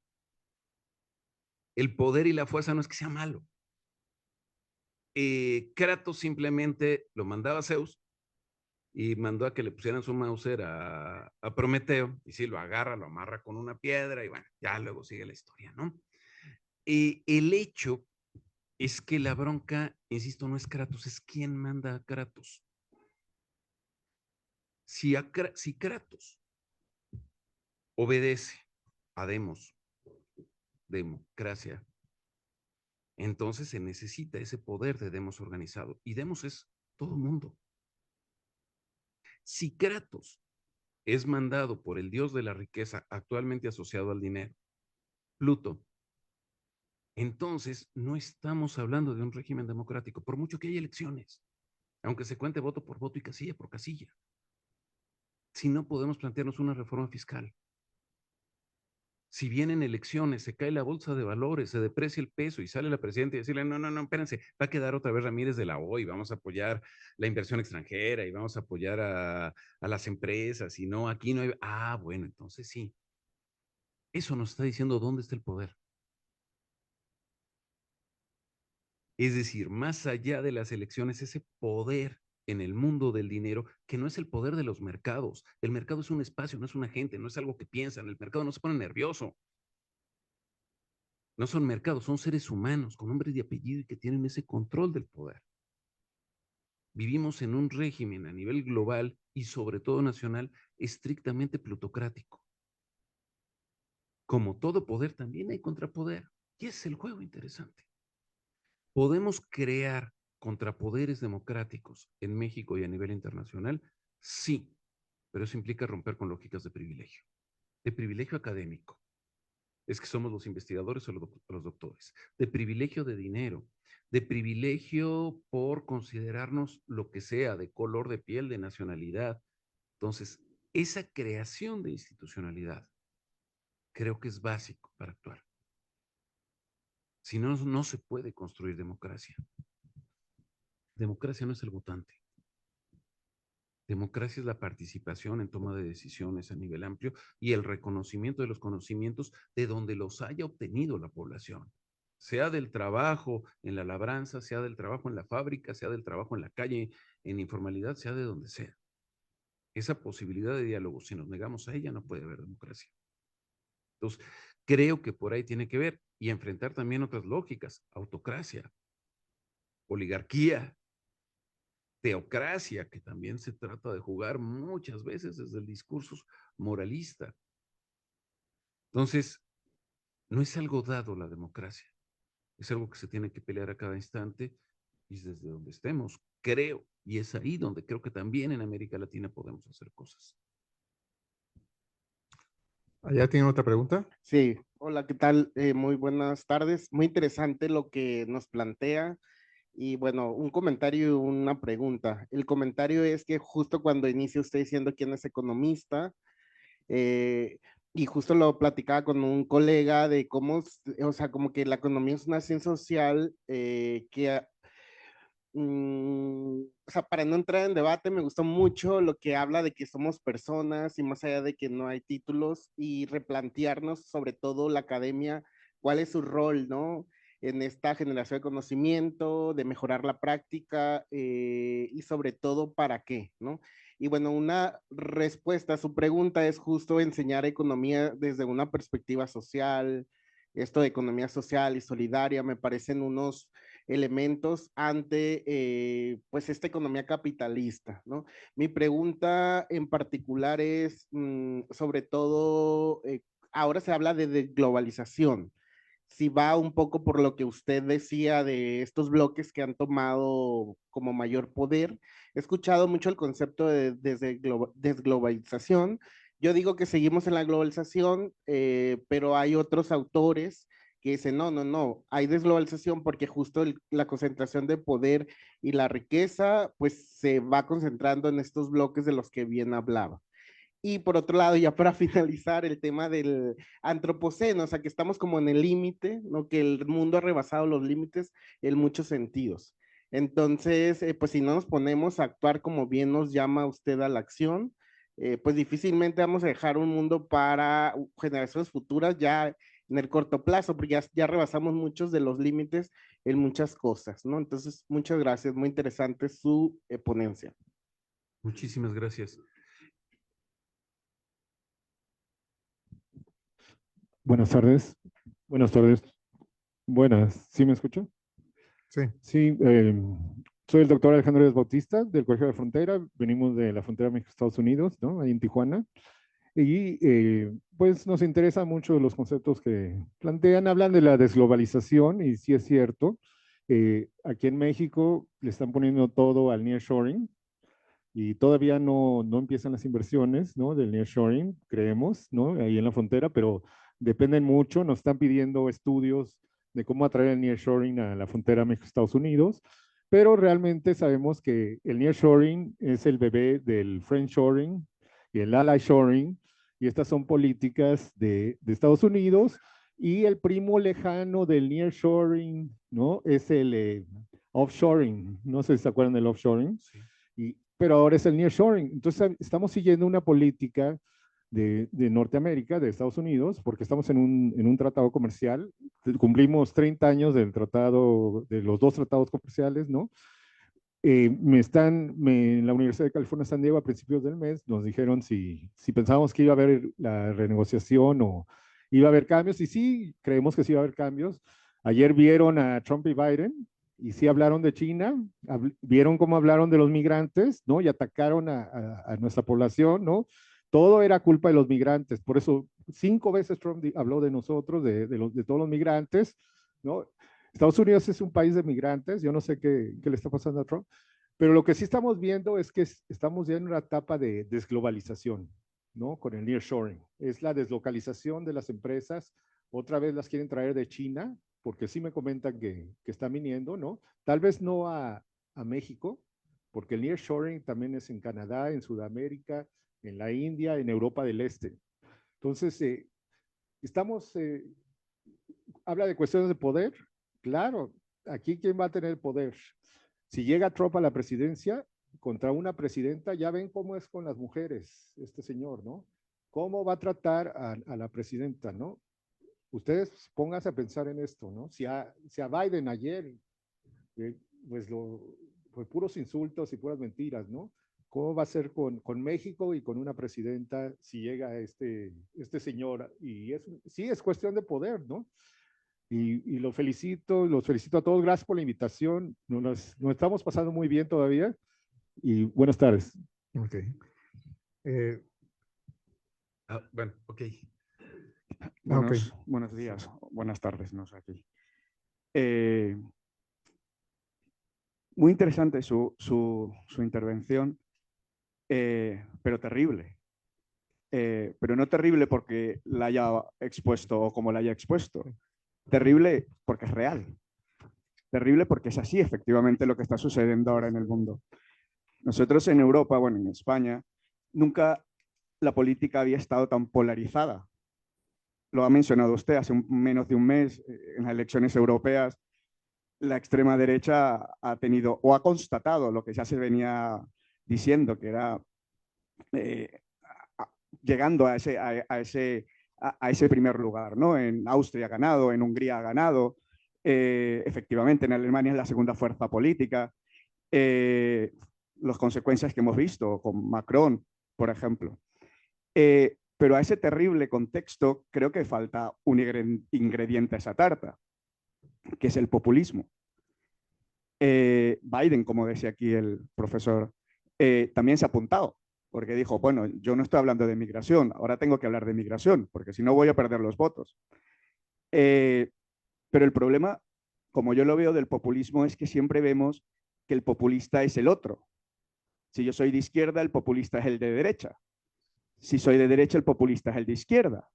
El poder y la fuerza no es que sea malo, Kratos simplemente lo mandaba a Zeus y mandó a que le pusieran su Mauser a Prometeo, y sí, lo agarra, lo amarra con una piedra, y bueno, ya luego sigue la historia, ¿no? El hecho es que la bronca, insisto, no es Kratos, es quién manda a Kratos. Si Kratos obedece a Demos, democracia, entonces se necesita ese poder de Demos organizado, y Demos es todo mundo. Si Kratos es mandado por el dios de la riqueza actualmente asociado al dinero, Pluto, entonces no estamos hablando de un régimen democrático, por mucho que haya elecciones, aunque se cuente voto por voto y casilla por casilla. Si no podemos plantearnos una reforma fiscal, si vienen elecciones, se cae la bolsa de valores, se deprecia el peso y sale la presidenta y decirle, no, espérense, va a quedar otra vez Ramírez de la O y vamos a apoyar la inversión extranjera y vamos a apoyar a las empresas y no, aquí no hay, bueno, entonces sí. Eso nos está diciendo dónde está el poder. Es decir, más allá de las elecciones, ese poder en el mundo del dinero, que no es el poder de los mercados. El mercado es un espacio, no es un agente, no es algo que piensan. El mercado no se pone nervioso. No son mercados, son seres humanos con nombres y apellido y que tienen ese control del poder. Vivimos en un régimen a nivel global y sobre todo nacional estrictamente plutocrático. Como todo poder, también hay contrapoder. Y ese es el juego interesante. ¿Podemos crear contrapoderes democráticos en México y a nivel internacional? Sí, pero eso implica romper con lógicas de privilegio académico. Es que somos los investigadores o los doctores, de privilegio de dinero, de privilegio por considerarnos lo que sea, de color de piel, de nacionalidad. Entonces, esa creación de institucionalidad creo que es básico para actuar. Si no, no se puede construir democracia. Democracia no es el votante. Democracia es la participación en toma de decisiones a nivel amplio y el reconocimiento de los conocimientos de donde los haya obtenido la población, sea del trabajo en la labranza, sea del trabajo en la fábrica, sea del trabajo en la calle, en informalidad, sea de donde sea. Esa posibilidad de diálogo, si nos negamos a ella, no puede haber democracia. Entonces, creo que por ahí tiene que ver y enfrentar también otras lógicas, autocracia, oligarquía, teocracia, que también se trata de jugar muchas veces desde el discurso moralista. Entonces, no es algo dado la democracia, es algo que se tiene que pelear a cada instante y desde donde estemos, creo, y es ahí donde creo que también en América Latina podemos hacer cosas. ¿Allá tiene otra pregunta? Sí, hola, ¿qué tal? Muy buenas tardes. Muy interesante lo que nos plantea. Y bueno, un comentario y una pregunta. El comentario es que justo cuando inicia usted diciendo quién es economista, y justo lo platicaba con un colega de cómo, o sea, como que la economía es una ciencia social que o sea, para no entrar en debate, me gustó mucho lo que habla de que somos personas y más allá de que no hay títulos y replantearnos sobre todo la academia, cuál es su rol, ¿no? En esta generación de conocimiento, de mejorar la práctica y sobre todo para qué, ¿no? Y bueno, una respuesta a su pregunta es justo enseñar economía desde una perspectiva social, esto de economía social y solidaria, me parecen unos elementos ante pues esta economía capitalista, ¿no? Mi pregunta en particular es sobre todo, ahora se habla de desglobalización, si va un poco por lo que usted decía de estos bloques que han tomado como mayor poder. He escuchado mucho el concepto de desglobalización. Yo digo que seguimos en la globalización, pero hay otros autores que dicen, no, hay desglobalización porque justo la concentración de poder y la riqueza pues se va concentrando en estos bloques de los que bien hablaba. Y por otro lado, ya para finalizar, el tema del antropoceno, o sea, que estamos como en el límite, ¿no? Que el mundo ha rebasado los límites en muchos sentidos. Entonces, pues si no nos ponemos a actuar como bien nos llama usted a la acción, pues difícilmente vamos a dejar un mundo para generaciones futuras ya en el corto plazo, porque ya rebasamos muchos de los límites en muchas cosas, ¿no? Entonces, muchas gracias, muy interesante su ponencia. Muchísimas gracias. Buenas tardes. Buenas tardes. Buenas. ¿Sí me escucho? Sí. Sí, soy el doctor Alejandro Díaz Bautista del Colegio de Frontera. Venimos de la frontera México-Estados Unidos, ¿no? Ahí en Tijuana. Y pues nos interesan mucho los conceptos que plantean. Hablan de la desglobalización y sí es cierto. Aquí en México le están poniendo todo al nearshoring y todavía no empiezan las inversiones, ¿no? Del nearshoring, creemos, ¿no? Ahí en la frontera, pero dependen mucho. Nos están pidiendo estudios de cómo atraer el nearshoring a la frontera México-Estados Unidos, pero realmente sabemos que el nearshoring es el bebé del friendshoring y el allyshoring, y estas son políticas de Estados Unidos, y el primo lejano del nearshoring, ¿no? Es el offshoring. No sé si se acuerdan del offshoring. Sí. Pero ahora es el nearshoring. Entonces estamos siguiendo una política de Norteamérica, de Estados Unidos, porque estamos en un tratado comercial. Cumplimos 30 años del tratado, de los dos tratados comerciales, ¿no? En la Universidad de California, San Diego, a principios del mes, nos dijeron si pensábamos que iba a haber la renegociación o iba a haber cambios, y sí, creemos que sí iba a haber cambios. Ayer vieron a Trump y Biden, y sí hablaron de China, vieron cómo hablaron de los migrantes, ¿no? Y atacaron a nuestra población, ¿no? Todo era culpa de los migrantes, por eso 5 veces Trump habló de nosotros, de todos los migrantes, ¿no? Estados Unidos es un país de migrantes, yo no sé qué le está pasando a Trump, pero lo que sí estamos viendo es que estamos ya en una etapa de desglobalización, ¿no? Con el nearshoring. Es la deslocalización de las empresas, otra vez las quieren traer de China, porque sí me comentan que están viniendo, ¿no? Tal vez no a México, porque el nearshoring también es en Canadá, en Sudamérica, en la India, en Europa del Este. Entonces, habla de cuestiones de poder. Claro, aquí ¿quién va a tener poder? Si llega Trump a la presidencia contra una presidenta, ya ven cómo es con las mujeres, este señor, ¿no? ¿Cómo va a tratar a la presidenta, no? Ustedes pónganse a pensar en esto, ¿no? Si a Biden ayer, pues fue puros insultos y puras mentiras, ¿no? ¿Cómo va a ser con México y con una presidenta si llega este señor? Y sí, es cuestión de poder, ¿no? Y los felicito a todos. Gracias por la invitación. Nos estamos pasando muy bien todavía. Y buenas tardes. Ok. Bueno, ok. Buenos días, buenas tardes, no sé aquí. Muy interesante su intervención, pero terrible. Pero no terrible porque la haya expuesto o como la haya expuesto. Terrible porque es real. Terrible porque es así efectivamente lo que está sucediendo ahora en el mundo. Nosotros en Europa, bueno, en España, nunca la política había estado tan polarizada. Lo ha mencionado usted, hace menos de un mes, en las elecciones europeas, la extrema derecha ha tenido o ha constatado lo que ya se venía diciendo, que era llegando a ese primer lugar, ¿no? En Austria ha ganado, en Hungría ha ganado, efectivamente en Alemania es la segunda fuerza política. Las consecuencias que hemos visto con Macron, por ejemplo. Pero a ese terrible contexto creo que falta un ingrediente a esa tarta, que es el populismo. Biden, como decía aquí el profesor, también se ha apuntado, porque dijo, bueno, yo no estoy hablando de migración, ahora tengo que hablar de migración, porque si no voy a perder los votos. Pero el problema, como yo lo veo del populismo, es que siempre vemos que el populista es el otro. Si yo soy de izquierda, el populista es el de derecha. Si soy de derecha, el populista es el de izquierda.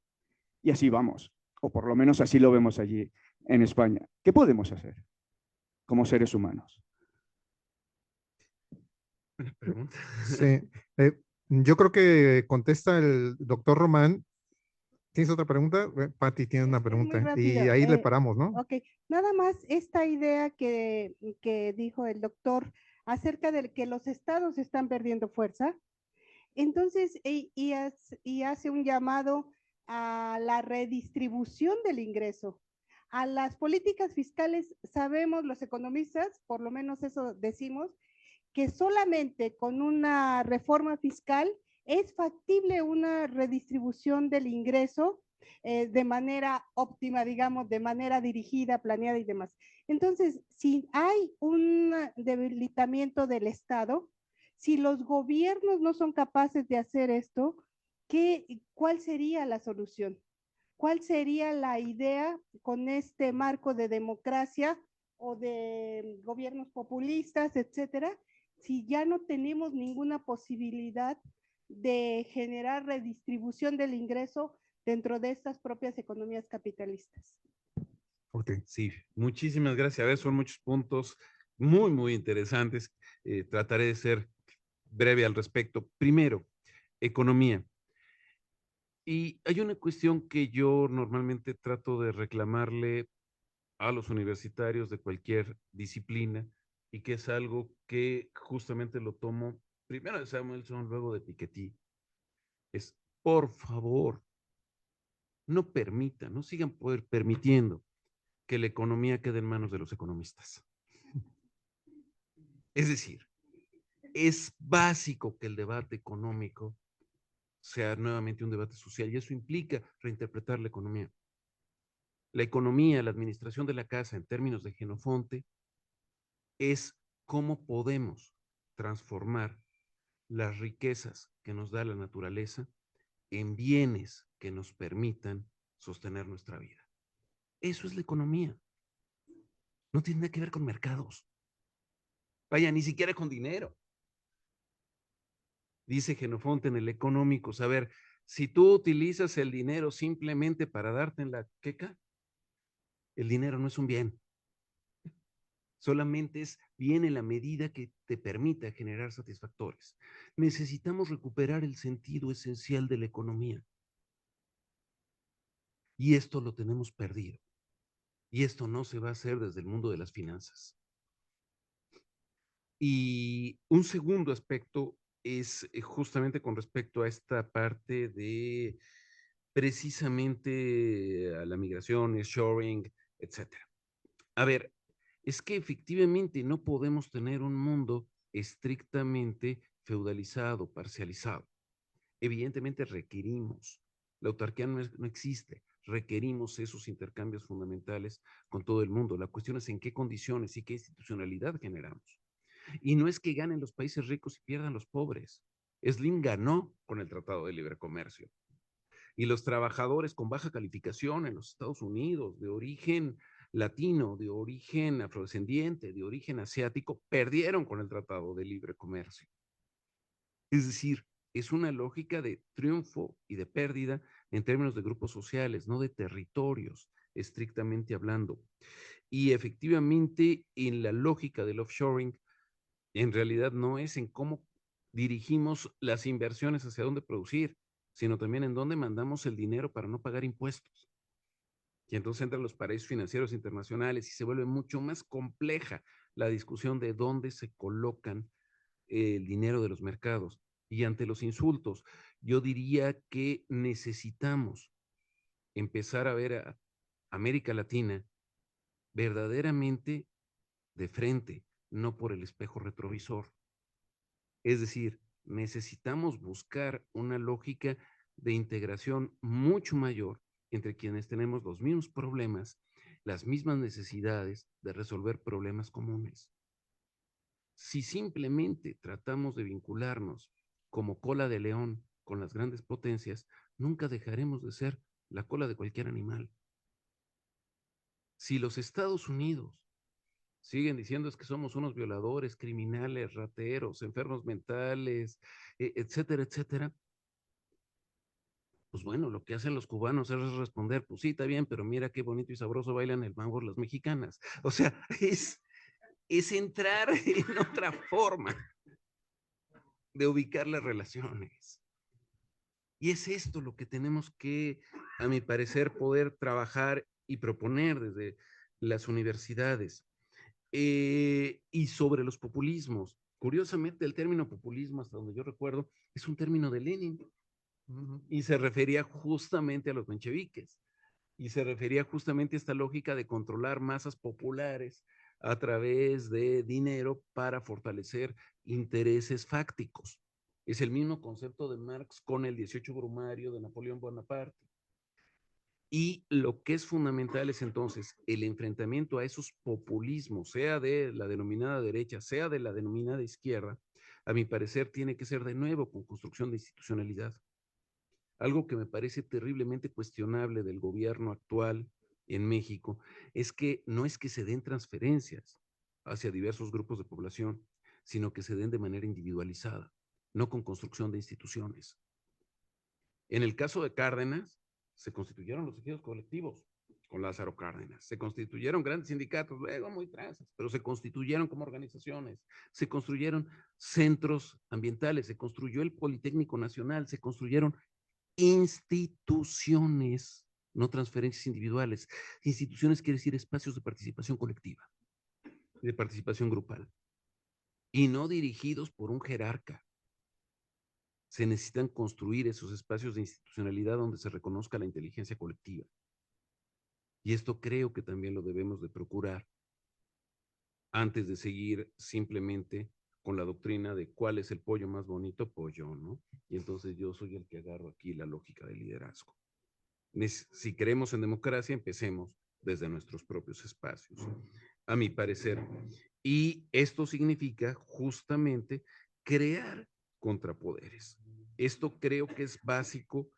Y así vamos, o por lo menos así lo vemos allí en España. ¿Qué podemos hacer como seres humanos? Buena pregunta. Sí. Yo creo que contesta el doctor Román. ¿Tienes otra pregunta? Pati tiene una pregunta. Muy rápido. Y ahí le paramos, ¿no? Ok, nada más esta idea que dijo el doctor acerca de que los estados están perdiendo fuerza. Entonces, y hace un llamado a la redistribución del ingreso. A las políticas fiscales sabemos los economistas, por lo menos eso decimos, que solamente con una reforma fiscal es factible una redistribución del ingreso de manera óptima, digamos, de manera dirigida, planeada y demás. Entonces, si hay un debilitamiento del Estado, si los gobiernos no son capaces de hacer esto, ¿cuál sería la solución? ¿Cuál sería la idea con este marco de democracia o de gobiernos populistas, etcétera, si ya no tenemos ninguna posibilidad de generar redistribución del ingreso dentro de estas propias economías capitalistas? Ok. Sí, muchísimas gracias. A ver, son muchos puntos muy, muy interesantes. Trataré de ser breve al respecto. Primero, economía. Y hay una cuestión que yo normalmente trato de reclamarle a los universitarios de cualquier disciplina y que es algo que justamente lo tomo primero de Samuelson, luego de Piketty. Es, por favor, no permitan, no sigan permitiendo que la economía quede en manos de los economistas. Es decir, es básico que el debate económico sea nuevamente un debate social y eso implica reinterpretar la economía. La economía, la administración de la casa en términos de Genofonte es cómo podemos transformar las riquezas que nos da la naturaleza en bienes que nos permitan sostener nuestra vida. Eso es la economía. No tiene nada que ver con mercados. Vaya, ni siquiera con dinero. Dice Genofonte en el Económicos, a ver, si tú utilizas el dinero simplemente para darte en la queca, el dinero no es un bien. Solamente es bien en la medida que te permita generar satisfactores. Necesitamos recuperar el sentido esencial de la economía. Y esto lo tenemos perdido. Y esto no se va a hacer desde el mundo de las finanzas. Y un segundo aspecto es justamente con respecto a esta parte de precisamente a la migración, el shoring, etcétera. A ver, es que efectivamente no podemos tener un mundo estrictamente feudalizado, parcializado. Evidentemente requerimos, la autarquía no existe, requerimos esos intercambios fundamentales con todo el mundo. La cuestión es en qué condiciones y qué institucionalidad generamos. Y no es que ganen los países ricos y pierdan los pobres. Slim ganó con el Tratado de Libre Comercio. Y los trabajadores con baja calificación en los Estados Unidos, de origen latino, de origen afrodescendiente, de origen asiático, perdieron con el Tratado de Libre Comercio. Es decir, es una lógica de triunfo y de pérdida en términos de grupos sociales, no de territorios, estrictamente hablando. Y efectivamente, en la lógica del offshoring, en realidad no es en cómo dirigimos las inversiones hacia dónde producir, sino también en dónde mandamos el dinero para no pagar impuestos. Y entonces entran los paraísos financieros internacionales y se vuelve mucho más compleja la discusión de dónde se colocan el dinero de los mercados. Y ante los insultos, yo diría que necesitamos empezar a ver a América Latina verdaderamente de frente, no por el espejo retrovisor. Es decir, necesitamos buscar una lógica de integración mucho mayor entre quienes tenemos los mismos problemas, las mismas necesidades de resolver problemas comunes. Si simplemente tratamos de vincularnos como cola de león con las grandes potencias, nunca dejaremos de ser la cola de cualquier animal. Si los Estados Unidos siguen diciendo es que somos unos violadores, criminales, rateros, enfermos mentales, etcétera, etcétera, pues bueno, lo que hacen los cubanos es responder, pues sí, está bien, pero mira qué bonito y sabroso bailan el mambo las mexicanas. O sea, es entrar en otra forma de ubicar las relaciones. Y es esto lo que tenemos que, a mi parecer, poder trabajar y proponer desde las universidades. Y sobre los populismos. Curiosamente, el término populismo, hasta donde yo recuerdo, es un término de Lenin. Y se refería justamente a los mencheviques. Y se refería justamente a esta lógica de controlar masas populares a través de dinero para fortalecer intereses fácticos. Es el mismo concepto de Marx con el 18 Brumario de Napoleón Bonaparte. Y lo que es fundamental es entonces el enfrentamiento a esos populismos, sea de la denominada derecha, sea de la denominada izquierda, a mi parecer tiene que ser de nuevo con construcción de institucionalidad. Algo que me parece terriblemente cuestionable del gobierno actual en México es que no es que se den transferencias hacia diversos grupos de población, sino que se den de manera individualizada, no con construcción de instituciones. En el caso de Cárdenas, se constituyeron los ejidos colectivos con Lázaro Cárdenas, se constituyeron grandes sindicatos, luego muy tranzas, pero se constituyeron como organizaciones, se construyeron centros ambientales, se construyó el Politécnico Nacional, se construyeron instituciones, no transferencias individuales. Instituciones quiere decir espacios de participación colectiva, de participación grupal, y no dirigidos por un jerarca. Se necesitan construir esos espacios de institucionalidad donde se reconozca la inteligencia colectiva. Y esto creo que también lo debemos de procurar antes de seguir simplemente con la doctrina de cuál es el pollo más bonito, pollo, ¿no? Y entonces yo soy el que agarro aquí la lógica del liderazgo. Si queremos en democracia, empecemos desde nuestros propios espacios, a mi parecer. Y esto significa justamente crear contrapoderes. Esto creo que es básico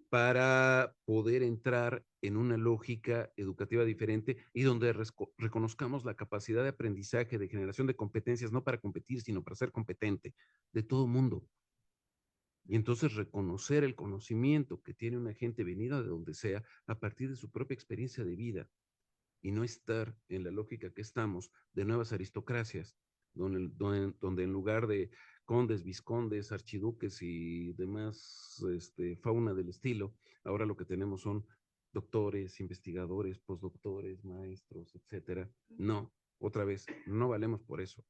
para poder entrar en una lógica educativa diferente y donde reconozcamos la capacidad de aprendizaje, de generación de competencias, no para competir, sino para ser competente, de todo mundo. Y entonces reconocer el conocimiento que tiene una gente venida de donde sea a partir de su propia experiencia de vida y no estar en la lógica que estamos de nuevas aristocracias, donde en lugar de condes, vizcondes, archiduques y demás fauna del estilo, ahora lo que tenemos son doctores, investigadores, postdoctores, maestros, etcétera. No, otra vez, no valemos por eso.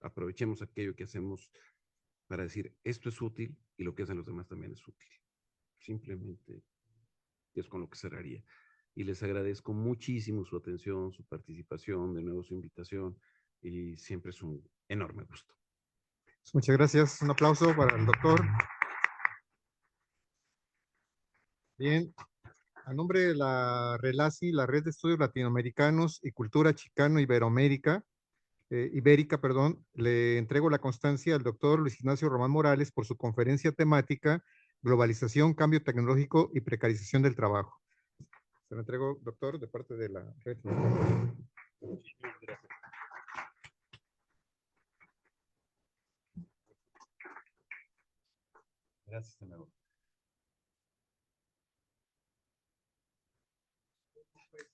Aprovechemos aquello que hacemos para decir, esto es útil y lo que hacen los demás también es útil. Simplemente es con lo que cerraría. Y les agradezco muchísimo su atención, su participación, de nuevo su invitación, y siempre es un enorme gusto. Muchas gracias. Un aplauso para el doctor. Bien, a nombre de la RELACI, la Red de Estudios Latinoamericanos y Cultura Chicano-Ibérica, le entrego la constancia al doctor Luis Ignacio Román Morales por su conferencia temática Globalización, Cambio Tecnológico y Precarización del Trabajo. Se lo entrego, doctor, de parte de la red. Gracias, senador. Pues,